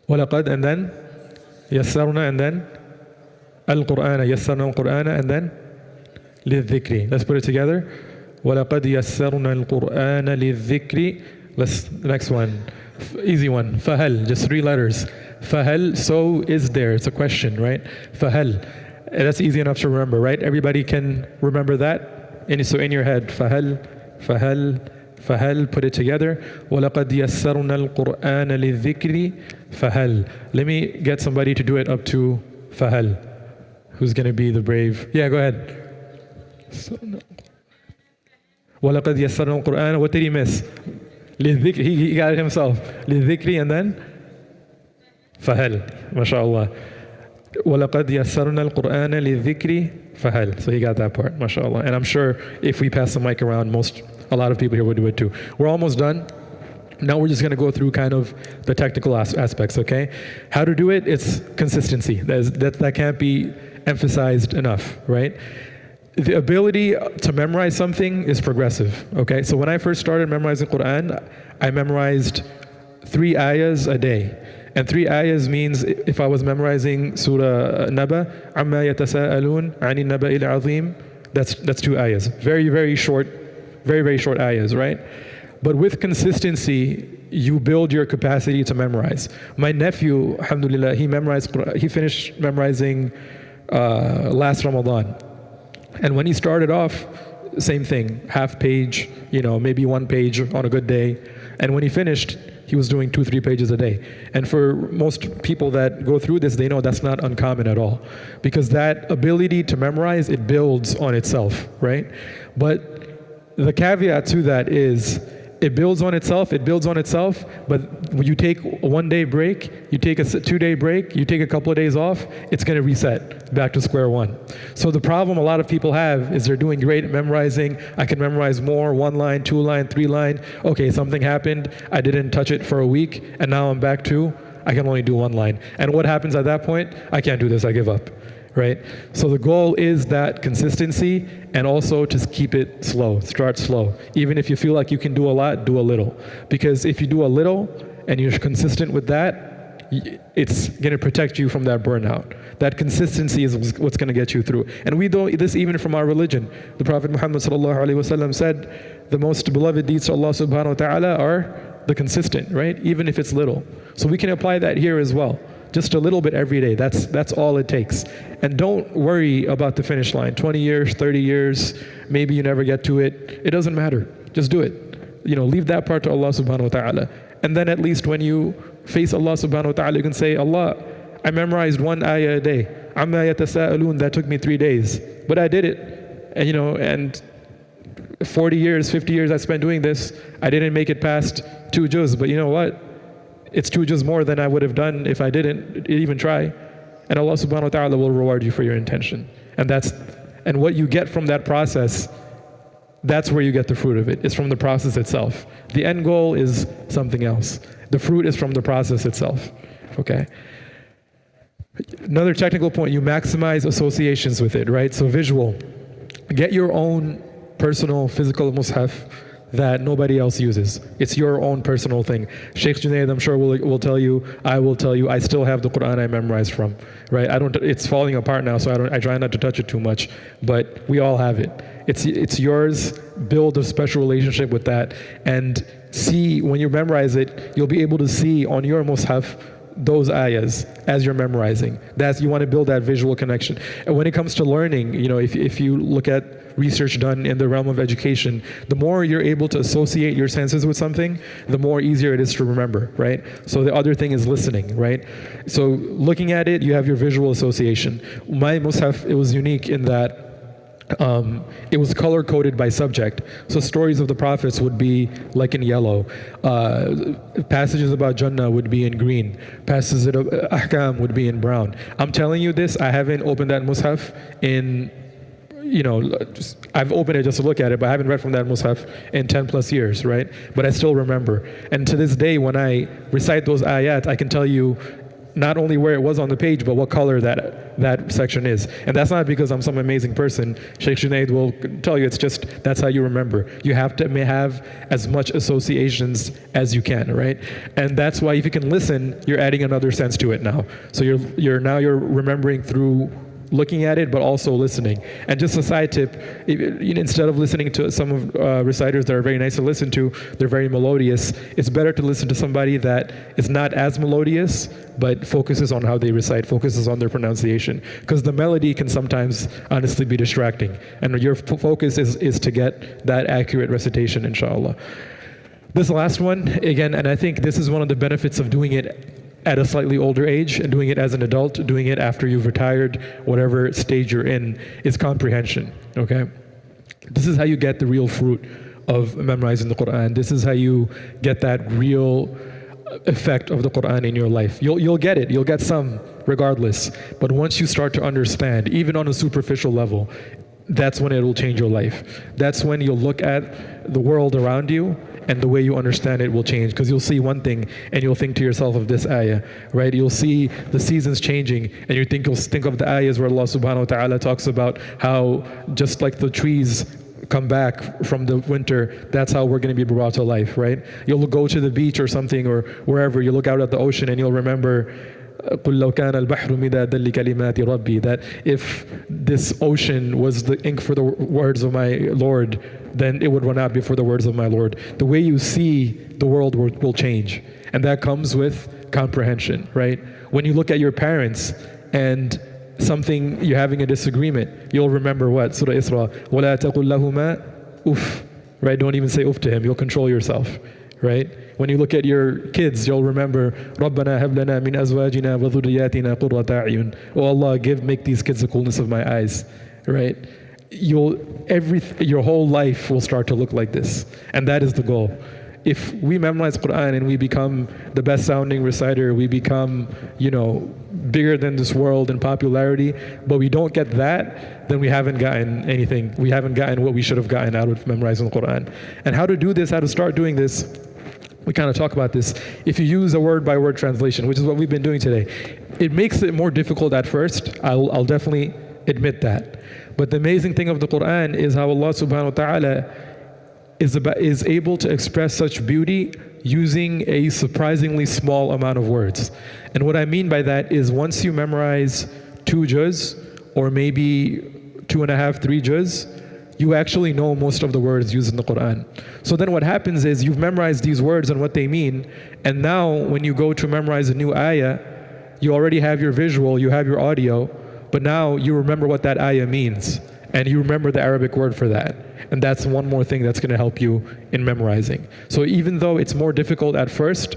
وَلَقَدْ, and then يَسَّرْنَا, and then الْقُرْآنَ, يَسَّرْنَا الْقُرْآنَ, and then لِلذِّكْرِ. Let's put it together. وَلَقَدْ يَسَّرْنَا الْقُرْآنَ لِلذِّكْرِ. Next one, easy one. فَهَلْ, just 3 letters. فَهَلْ, so is there. It's a question, right? فَهَلْ. And that's easy enough to remember, right? Everybody can remember that. And so in your head, فَهَلْ, put it together. وَلَقَدْ يَسَّرْنَا الْقُرْآنَ لِلذِّكْرِ فَهَلْ. Let me get somebody to do it up to فَهَلْ. Who's going to be the brave? Yeah, go ahead. وَلَقَدْ يَسَّرْنَا الْقُرْآنَ. What did he miss? لِلذِّكْرِ. He got it himself. لِلذِّكْرِ, and then فَهَلْ. MashaAllah. وَلَقَدْ يَسَّرْنَا الْقُرْآنَ لِلذِّكْرِ فَهَلْ. So he got that part, mashallah. And I'm sure if we pass the mic around, a lot of people here will do it too. We're almost done. Now we're just going to go through kind of the technical aspects, okay? How to do it, it's consistency. That can't be emphasized enough, right? The ability to memorize something is progressive, okay? So when I first started memorizing Qur'an, I memorized 3 ayahs a day. And 3 ayahs means, if I was memorizing Surah Naba, عَمَّا يَتَسَاءَلُونَ عَنِ النَّبَإِ الْعَظِيمِ, that's 2 ayahs. Very, very short ayahs, right? But with consistency, you build your capacity to memorize. My nephew, alhamdulillah, he finished memorizing last Ramadan. And when he started off, same thing, half page, maybe 1 page on a good day. And when he finished, he was doing 2-3 pages a day. And for most people that go through this, they know that's not uncommon at all. Because that ability to memorize, it builds on itself, right? But the caveat to that is, it builds on itself, but when you take a 1-day break, you take a 2-day break, you take a couple of days off, it's going to reset back to square one. So the problem a lot of people have is they're doing great at memorizing. I can memorize more, 1 line, 2 line, 3 line. Okay, something happened, I didn't touch it for a week, and now I'm back to, I can only do 1 line. And what happens at that point? I can't do this, I give up. Right? So the goal is that consistency, and also just keep it slow, start slow. Even if you feel like you can do a lot, do a little. Because if you do a little and you're consistent with that, it's going to protect you from that burnout. That consistency is what's going to get you through. And we do this even from our religion. The Prophet Muhammad ﷺ said, the most beloved deeds to Allah subhanahu wa ta'ala are the consistent, right? Even if it's little. So we can apply that here as well. just a little bit every day. That's all it takes. And don't worry about the finish line. 20 years, 30 years, maybe you never get to it. It doesn't matter. Just do it. Leave that part to Allah subhanahu wa ta'ala. And then at least when you face Allah subhanahu wa ta'ala, you can say, Allah, I memorized one ayah a day. Amma yatasa'alun, that took me 3 days. But I did it. And 40 years, 50 years I spent doing this, I didn't make it past 2 juz. But you know what? It's 2 juz more than I would have done if I didn't even try. And Allah subhanahu wa ta'ala will reward you for your intention. And what you get from that process, that's where you get the fruit of it. It's from the process itself. The end goal is something else. The fruit is from the process itself. Okay? Another technical point, you maximize associations with it, right? So visual. Get your own personal physical mushaf that nobody else uses. It's your own personal thing. Sheikh Junaid, I'm sure, will tell you, I will tell you, I still have the Qur'an I memorized from, right? It's falling apart now, so I try not to touch it too much, but we all have it. It's yours. Build a special relationship with that, and see, when you memorize it, you'll be able to see on your mushaf those ayahs as you're memorizing. You want to build that visual connection. And when it comes to learning, if you look at research done in the realm of education, the more you're able to associate your senses with something, the more easier it is to remember, right? So the other thing is listening, right? So looking at it, you have your visual association. My mushaf, it was unique in that it was color coded by subject. So stories of the prophets would be like in yellow. Passages about Jannah would be in green. Passages of Ahkam would be in brown. I'm telling you this, I haven't opened that mushaf in, I've opened it just to look at it, but I haven't read from that mushaf in 10 plus years, right? But I still remember. And to this day, when I recite those ayat, I can tell you not only where it was on the page, but what color that section is. And that's not because I'm some amazing person. Sheikh Junaid will tell you, it's just, that's how you remember. You have to have as much associations as you can, right? And that's why if you can listen, you're adding another sense to it now. So you're remembering through looking at it, but also listening. And just a side tip, instead of listening to some of reciters that are very nice to listen to, they're very melodious, it's better to listen to somebody that is not as melodious, but focuses on how they recite, focuses on their pronunciation. Because the melody can sometimes honestly be distracting. And your focus is to get that accurate recitation, inshallah. This last one, again, and I think this is one of the benefits of doing it at a slightly older age and doing it as an adult, doing it after you've retired, whatever stage you're in, is comprehension, okay? This is how you get the real fruit of memorizing the Qur'an. This is how you get that real effect of the Qur'an in your life. You'll get it, you'll get some regardless, but once you start to understand, even on a superficial level, that's when it will change your life. That's when you'll look at the world around you and the way you understand it will change, because you'll see one thing and you'll think to yourself of this ayah, right? You'll see the seasons changing and you'll think of the ayahs where Allah subhanahu wa ta'ala talks about how just like the trees come back from the winter, that's how we're going to be brought to life, right? You'll go to the beach or something or wherever, you look out at the ocean and you'll remember قُلْ لَوْ كَانَ الْبَحْرُ مِدَادًا لِكَلِمَاتِ رَبِّي, that if this ocean was the ink for the words of my Lord, then it would run out before the words of my Lord. The way you see the world will change. And that comes with comprehension, right? When you look at your parents and something, you're having a disagreement, you'll remember what? Surah Isra, وَلَا تَقُلْ لَهُمَا أُفْ, right? Don't even say uff to him, you'll control yourself, right? When you look at your kids, you'll remember, رَبَّنَا هَبْ لَنَا مِنْ أَزْوَاجِنَا وَذُرِّيَّاتِنَا قُرَّةَ أَعْيُنٍ. Oh Allah, make these kids the coolness of my eyes, right? Your whole life will start to look like this. And that is the goal. If we memorize Qur'an and we become the best sounding reciter, we become, bigger than this world in popularity, but we don't get that, then we haven't gotten anything. We haven't gotten what we should have gotten out of memorizing the Qur'an. And how to do this, how to start doing this, we kind of talk about this. If you use a word-by-word translation, which is what we've been doing today, it makes it more difficult at first. I'll definitely admit that. But the amazing thing of the Qur'an is how Allah subhanahu wa ta'ala is able to express such beauty using a surprisingly small amount of words. And what I mean by that is once you memorize 2 juz, or maybe 2.5, 3 juz, you actually know most of the words used in the Qur'an. So then what happens is you've memorized these words and what they mean, and now when you go to memorize a new ayah, you already have your visual, you have your audio, but now you remember what that ayah means, and you remember the Arabic word for that. And that's one more thing that's going to help you in memorizing. So even though it's more difficult at first,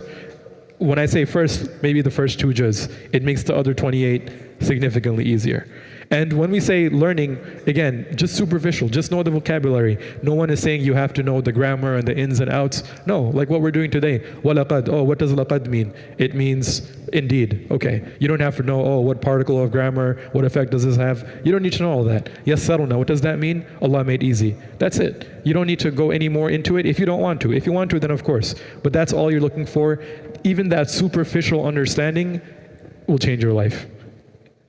when I say first, maybe the first 2 juz, it makes the other 28 significantly easier. And when we say learning, again, just superficial, just know the vocabulary. No one is saying you have to know the grammar and the ins and outs. No, like what we're doing today. وَلَقَدْ, oh, what does laqad mean? It means indeed. Okay, you don't have to know, oh, what particle of grammar, what effect does this have? You don't need to know all that. Yassaruna, what does that mean? Allah made easy. That's it. You don't need to go any more into it if you don't want to. If you want to, then of course. But that's all you're looking for. Even that superficial understanding will change your life.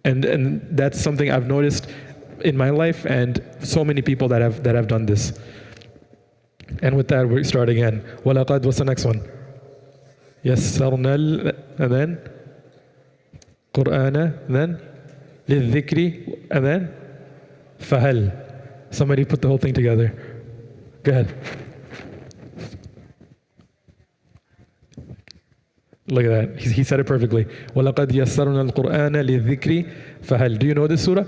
And that's something I've noticed in my life, and so many people that have done this. And with that, we start again. وَلَقَدْ, what's the next one? يَسَّرْنَا, and then Qur'ana, and then لِلذِّكْرِ, and then فَهَلْ. Somebody put the whole thing together. Go ahead. Look at that. He said it perfectly. وَلَقَدْ يَسَّرْنَا الْقُرْآنَ لِلذِّكْرِ فَهَلْ. Do you know this surah?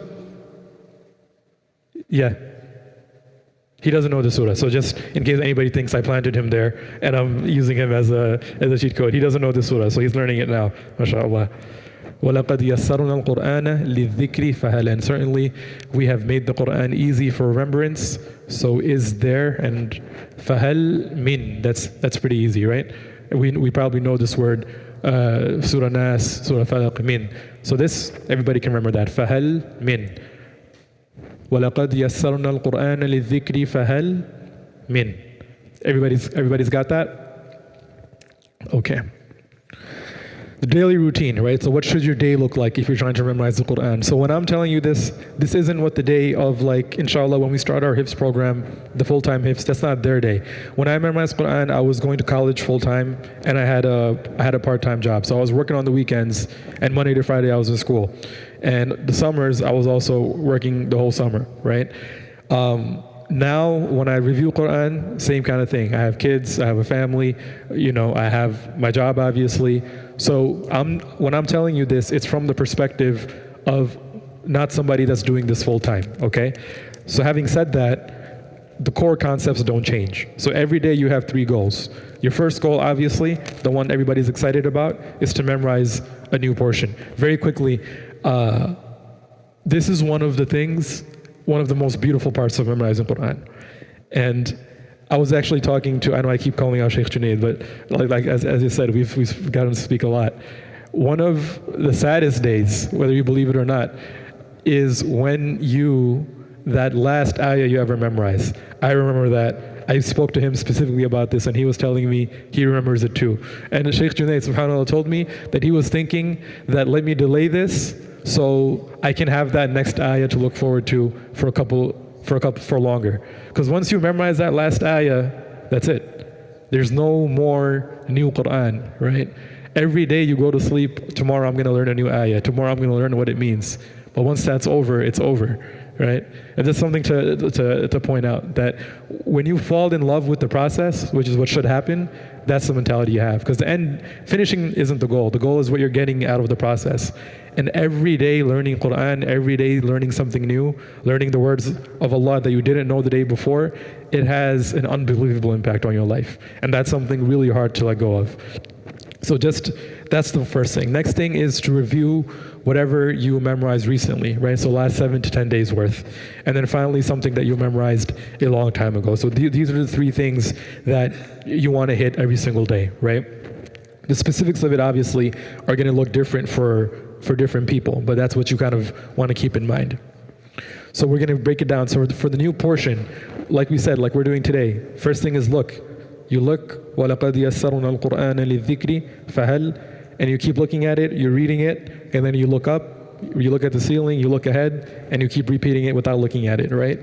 Yeah. He doesn't know the surah. So just in case anybody thinks I planted him there and I'm using him as a cheat code, he doesn't know the surah. So he's learning it now. MashaAllah. وَلَقَدْ يَسَّرْنَا الْقُرْآنَ لِلذِّكْرِ فَهَلْ. And certainly we have made the Qur'an easy for remembrance. So is there, and فَهَلْ min. That's pretty easy, right? We probably know this word, Surah Nas, Surah Falaq, min. So this, everybody can remember that. فَهَلْ min. وَلَقَدْ يَسَّرْنَا الْقُرْآنَ لِلذِّكْرِ فَهَلْ min. Everybody's got that? Okay. The daily routine, right? So what should your day look like if you're trying to memorize the Qur'an? So when I'm telling you this isn't what the day of, like, inshallah, when we start our Hifz program, the full-time Hifz, that's not their day. When I memorized Qur'an, I was going to college full-time, and I had a part-time job. So I was working on the weekends, and Monday to Friday I was in school. And the summers, I was also working the whole summer, right? Now, when I review Qur'an, same kind of thing. I have kids, I have a family, I have my job, obviously. So when I'm telling you this, it's from the perspective of not somebody that's doing this full time, okay? So having said that, the core concepts don't change. So every day you have 3 goals. Your first goal, obviously, the one everybody's excited about, is to memorize a new portion. Very quickly, this is one of the most beautiful parts of memorizing Qur'an. And I was actually talking to, I know I keep calling out Sheikh Junaid, but like as you said, we've gotten to speak a lot. One of the saddest days, whether you believe it or not, is when that last ayah you ever memorize. I remember that. I spoke to him specifically about this, and he was telling me he remembers it too. And Sheikh Junaid, subhanAllah, told me that he was thinking that let me delay this so I can have that next ayah to look forward to for longer. Because once you memorize that last ayah, that's it. There's no more new Qur'an, right? Every day you go to sleep, tomorrow I'm going to learn a new ayah, tomorrow I'm going to learn what it means. But once that's over, it's over, right? And that's something to point out, that when you fall in love with the process, which is what should happen, that's the mentality you have. Because finishing isn't the goal. The goal is what you're getting out of the process. And every day learning Qur'an, every day learning something new, learning the words of Allah that you didn't know the day before, it has an unbelievable impact on your life. And that's something really hard to let go of. So that's the first thing. Next thing is to review whatever you memorized recently, right? So last 7 to 10 days worth. And then finally something that you memorized a long time ago. So these are the 3 things that you want to hit every single day, right? The specifics of it obviously are going to look different for different people, but that's what you kind of want to keep in mind. So we're going to break it down. So for the new portion, like we said, like we're doing today, first thing is look. You look, وَلَقَدْ يَسَّرْنَا الْقُرْآنَ لِلذِّكْرِ فَهَلْ. And you keep looking at it, you're reading it, and then you look up, you look at the ceiling, you look ahead, and you keep repeating it without looking at it, right?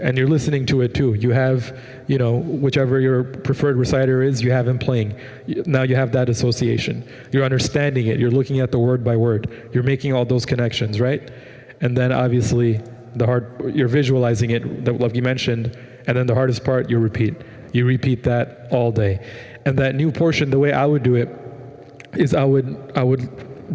And you're listening to it too. You have, whichever your preferred reciter is, you have him playing. Now you have that association. You're understanding it. You're looking at the word by word. You're making all those connections, right? And then obviously you're visualizing it, like you mentioned, and then the hardest part, you repeat. You repeat that all day. And that new portion, the way I would do it is I would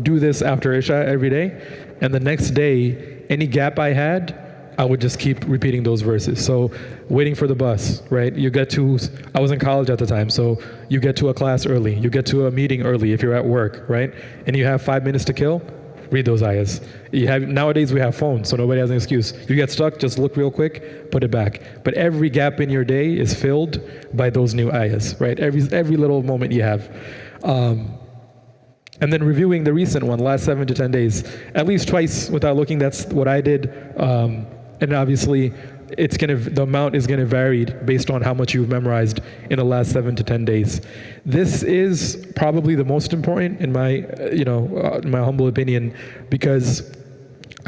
do this after Isha every day, and the next day, any gap I had, I would just keep repeating those verses. So waiting for the bus, right? I was in college at the time, so you get to a class early, you get to a meeting early if you're at work, right? And you have 5 minutes to kill, read those ayahs. Nowadays we have phones, so nobody has an excuse. You get stuck, just look real quick, put it back. But every gap in your day is filled by those new ayahs, right? Every little moment you have. And then reviewing the recent one, last 7 to 10 days, at least twice without looking. That's what I did. And obviously, the amount is gonna vary based on how much you've memorized in the last 7 to 10 days. This is probably the most important in my humble opinion, because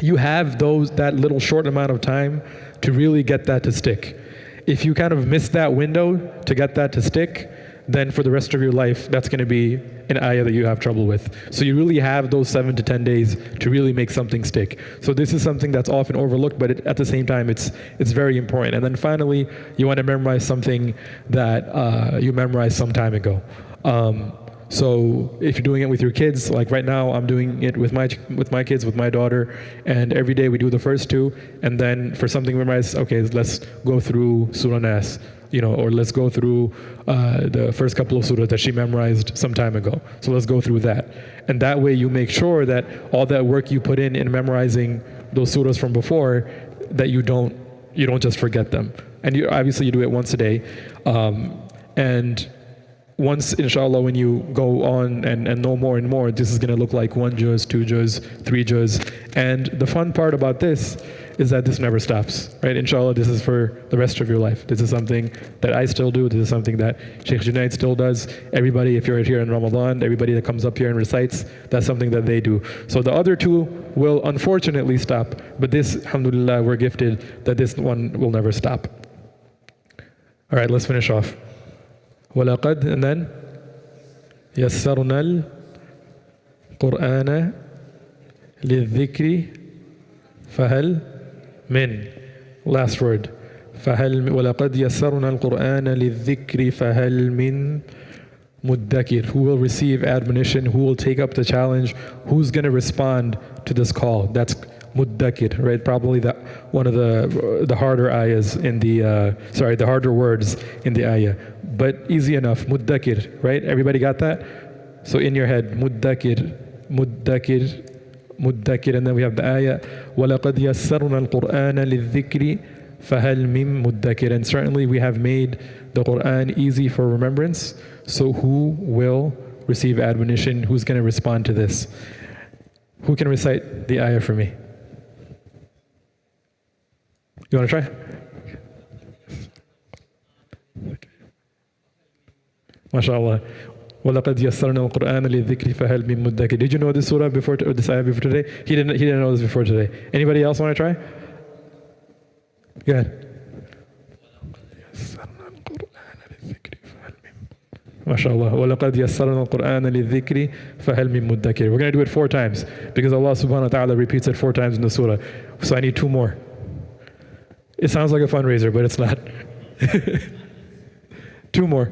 you have that little short amount of time to really get that to stick. If you kind of miss that window to get that to stick, then for the rest of your life, that's going to be an ayah that you have trouble with. So you really have those 7 to 10 days to really make something stick. So this is something that's often overlooked, but at the same time, it's very important. And then finally, you want to memorize something that you memorized some time ago. So if you're doing it with your kids, like right now, I'm doing it with my kids, with my daughter, and every day we do the first 2, and then for something memorized, okay, let's go through Surah Nas, or let's go through the first couple of surahs that she memorized some time ago. So let's go through that. And that way you make sure that all that work you put in memorizing those surahs from before, that you don't just forget them. And obviously you do it once a day. And once, inshallah, when you go on and know more and more, this is going to look like 1 juz, 2 juz, 3 juz. And the fun part about this is that this never stops, right? Inshallah, this is for the rest of your life. This is something that I still do. This is something that Sheikh Junaid still does. Everybody, if you're here in Ramadan, everybody that comes up here and recites, that's something that they do. So the other 2 will unfortunately stop, but this, alhamdulillah, we're gifted that this one will never stop. All right, let's finish off. وَلَقَدْ, and then يَسَّرْنَا الْقُرْآنَ لِلذِّكْرِ فَهَلْ مِنْ. Last word. فَهَلْ وَلَقَدْ يَسَّرْنَا الْقُرْآنَ لِلذِّكْرِ فَهَلْ مِنْ مُدَّكِرٍ. Who will receive admonition? Who will take up the challenge? Who's going to respond to this call? That's muddakir, right? Probably one of the harder ayahs in the harder words in the ayah. But easy enough, muddakir, right? Everybody got that? So in your head, muddakir, muddakir, muddakir, and then we have the ayah, وَلَقَدْ يَسَّرْنَا الْقُرْآنَ لِلذِّكْرِ فَهَلْ مِن مُدَّكِرٍ. And certainly we have made the Qur'an easy for remembrance. So who will receive admonition? Who's going to respond to this? Who can recite the ayah for me? You want to try? MashaAllah. وَلَقَدْ يَسَّرْنَا الْقُرْآنَ لِلذِّكْرِ فَهَلْ مِن مُدَّكِرٍ. Did you know this surah before, or this ayah before today? He didn't know this before today. Anybody else want to try? Go ahead. MashaAllah. وَلَقَدْ يَسَّرْنَا الْقُرْآنَ لِلذِّكْرِ فَهَلْ مِن مُدَّكِرٍ. We're going to do it 4 times because Allah subhanahu wa ta'ala repeats it 4 times in the surah. So I need 2 more. It sounds like a fundraiser, but it's not. 2 more.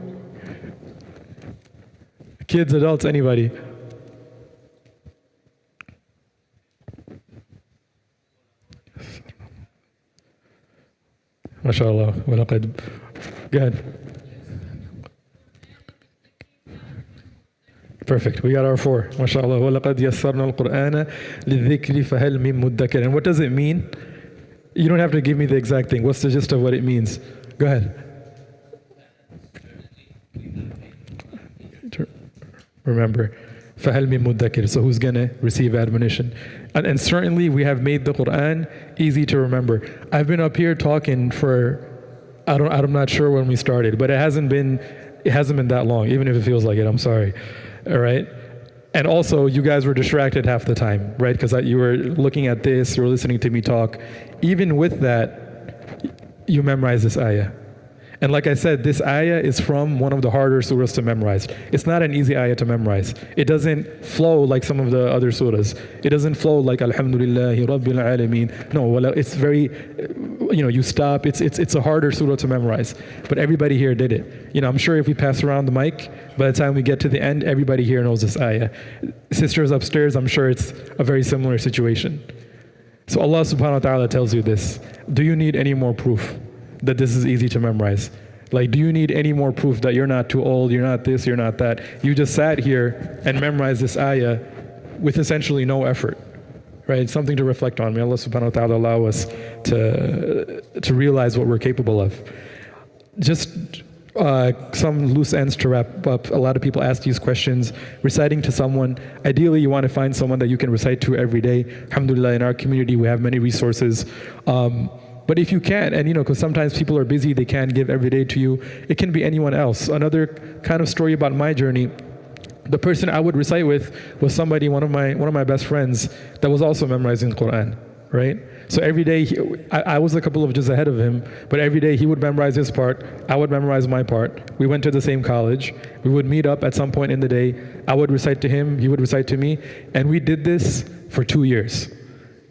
Kids, adults, anybody. MashaAllah. وَلَقَدْ. Go ahead. Perfect. We got our 4. MashaAllah. وَلَقَدْ يَسَّرْنَا الْقُرْآنَ لِلذِّكْرِ فَهَلْ مِن مُدَّكِرٍ. And what does it mean? You don't have to give me the exact thing. What's the gist of what it means? Go ahead. Remember, فَهَلْ مِن مُدَّكِرٍ. So who's going to receive admonition? And certainly we have made the Qur'an easy to remember. I've been up here talking for, I'm not sure when we started, but it hasn't been that long, even if it feels like it. I'm sorry. All right? And also, you guys were distracted half the time, right? Because you were looking at this, you were listening to me talk. Even with that, you memorize this ayah. And like I said, this ayah is from one of the harder surahs to memorize. It's not an easy ayah to memorize. It doesn't flow like some of the other surahs. It doesn't flow like Alhamdulillahi Rabbil Alameen. No, it's very, you stop. It's a harder surah to memorize, but everybody here did it. I'm sure if we pass around the mic, by the time we get to the end, everybody here knows this ayah. Sisters upstairs, I'm sure it's a very similar situation. So Allah subhanahu wa ta'ala tells you this. Do you need any more proof that this is easy to memorize? Like, do you need any more proof that you're not too old, you're not this, you're not that? You just sat here and memorized this ayah with essentially no effort, right? It's something to reflect on. May Allah subhanahu wa ta'ala allow us to realize what we're capable of. Just some loose ends to wrap up. A lot of people ask these questions. Reciting to someone, ideally you want to find someone that you can recite to every day. Alhamdulillah, in our community we have many resources. But if you can't, and because sometimes people are busy, they can't give every day to you, it can be anyone else. Another kind of story about my journey, the person I would recite with was somebody, one of my best friends, that was also memorizing the Qur'an, right? So every day, I was a couple of juz ahead of him, but every day he would memorize his part, I would memorize my part. We went to the same college. We would meet up at some point in the day. I would recite to him, he would recite to me, and we did this for 2 years,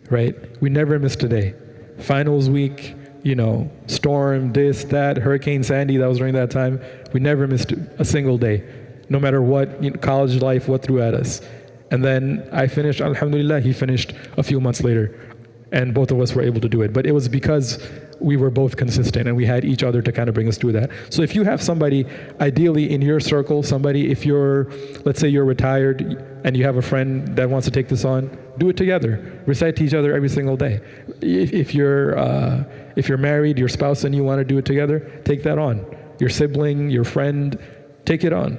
right? We never missed a day. Finals week, storm, this, that, Hurricane Sandy, that was during that time. We never missed a single day, no matter what college life, what threw at us. And then I finished, alhamdulillah, he finished a few months later. And both of us were able to do it. But it was because we were both consistent and we had each other to kind of bring us through that. So if you have somebody, ideally in your circle, somebody, let's say you're retired and you have a friend that wants to take this on, do it together. Recite to each other every single day. If you're married, your spouse, and you want to do it together, take that on. Your sibling, your friend, take it on.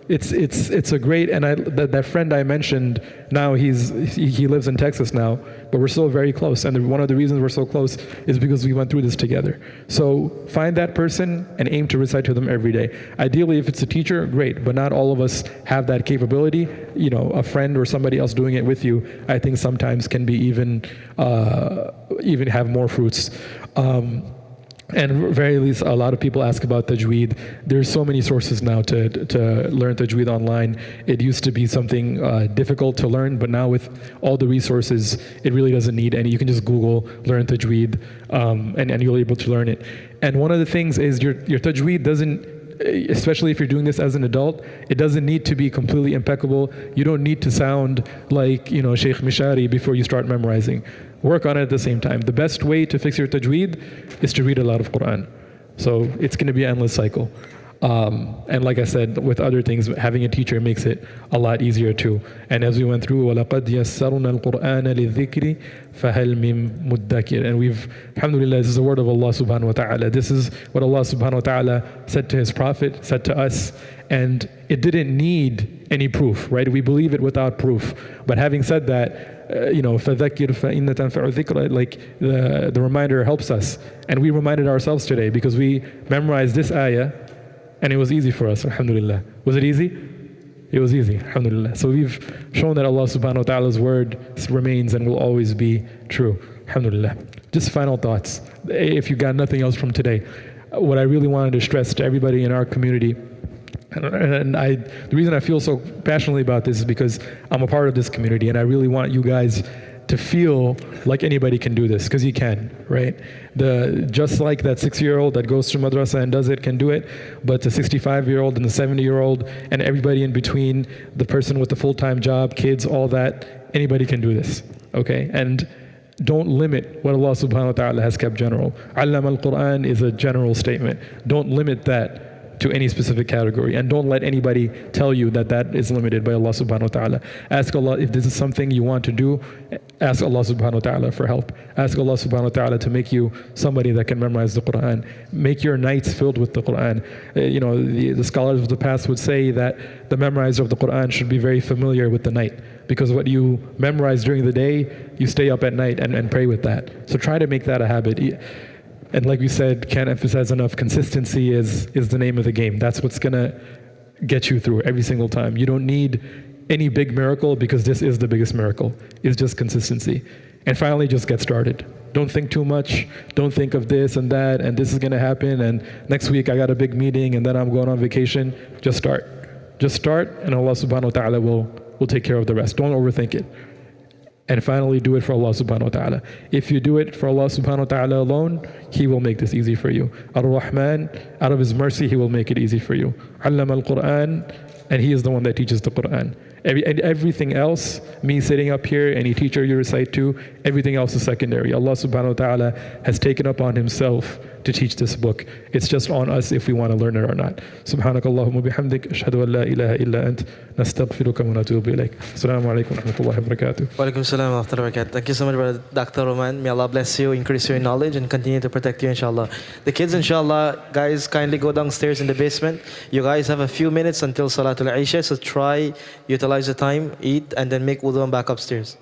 It's a great, and that friend I mentioned, now he lives in Texas now, but we're still very close. And one of the reasons we're so close is because we went through this together. So find that person and aim to recite to them every day. Ideally, if it's a teacher, great, but not all of us have that capability. A friend or somebody else doing it with you, I think sometimes can be even have more fruits. And very least, a lot of people ask about tajweed. There's so many sources now to learn tajweed online. It used to be something difficult to learn, but now with all the resources, it really doesn't need any. You can just Google learn tajweed, and you'll be able to learn it. And one of the things is your tajweed doesn't, especially if you're doing this as an adult, it doesn't need to be completely impeccable. You don't need to sound like Sheikh Mishari before you start memorizing. Work on it at the same time. The best way to fix your tajweed is to read a lot of Qur'an. So it's going to be an endless cycle. And like I said, with other things, having a teacher makes it a lot easier too. And as we went through, وَلَقَدْ يَسَّرْنَا الْقُرْآنَ لِلذِّكْرِ فَهَلْ مِن مُدَّكِرٍ. And alhamdulillah, this is the word of Allah subhanahu wa ta'ala. This is what Allah subhanahu wa ta'ala said to His Prophet, said to us. And it didn't need any proof, right? We believe it without proof. But having said that, فَذَكِّرْ فَإِنَّ تَنْفَعُ الذِّكْرَ, like the reminder helps us. And we reminded ourselves today because we memorized this ayah and it was easy for us, alhamdulillah. Was it easy? It was easy, alhamdulillah. So we've shown that Allah subhanahu wa ta'ala's word remains and will always be true, alhamdulillah. Just final thoughts. If you got nothing else from today, what I really wanted to stress to everybody in our community, and the reason I feel so passionately about this is because I'm a part of this community and I really want you guys to feel like anybody can do this, because you can, right? Just like that 6-year-old that goes to madrasa and does it can do it, but the 65-year-old and the 70-year-old and everybody in between, the person with the full-time job, kids, all that, anybody can do this, okay? And don't limit what Allah subhanahu wa ta'ala has kept general. Allama al-Qur'an is a general statement. Don't limit that to any specific category, and don't let anybody tell you that is limited by Allah subhanahu wa ta'ala. Ask Allah if this is something you want to do. Ask Allah subhanahu wa ta'ala for help. Ask Allah subhanahu wa ta'ala to make you somebody that can memorize the Qur'an. Make your nights filled with the Qur'an. The scholars of the past would say that the memorizer of the Qur'an should be very familiar with the night, because what you memorize during the day, you stay up at night and pray with that. So try to make that a habit. And like we said, can't emphasize enough, consistency is the name of the game. That's what's going to get you through every single time. You don't need any big miracle, because this is the biggest miracle. It's just consistency. And finally, just get started. Don't think too much. Don't think of this and that, and this is going to happen, and next week I got a big meeting, and then I'm going on vacation. Just start. Just start, and Allah subhanahu wa ta'ala will take care of the rest. Don't overthink it. And finally, do it for Allah subhanahu wa ta'ala. If you do it for Allah subhanahu wa ta'ala alone, He will make this easy for you. Ar-Rahman, out of His mercy, He will make it easy for you. Allama al-Qur'an, and He is the one that teaches the Qur'an. And everything else, me sitting up here, any teacher you recite to, everything else is secondary. Allah subhanahu wa ta'ala has taken upon Himself to teach this book. It's just on us if we want to learn it or not. Subhanakallahumma bihamdik, ashhadu an la ilaha illa ant, nastaghfiruka wa natubu ilayk. Assalamu alaikum wa rahmatullahi wa barakatuh. Wa alaikum salam wa rahmatullahi wa barakatuh. Thank you so much, brother Dr. Roman. May Allah bless you, increase your knowledge, and continue to protect you, inshallah. The kids, inshallah, guys, kindly go downstairs in the basement. You guys have a few minutes until Salatul Isha, so try, utilize the time, eat, and then make wudu and back upstairs.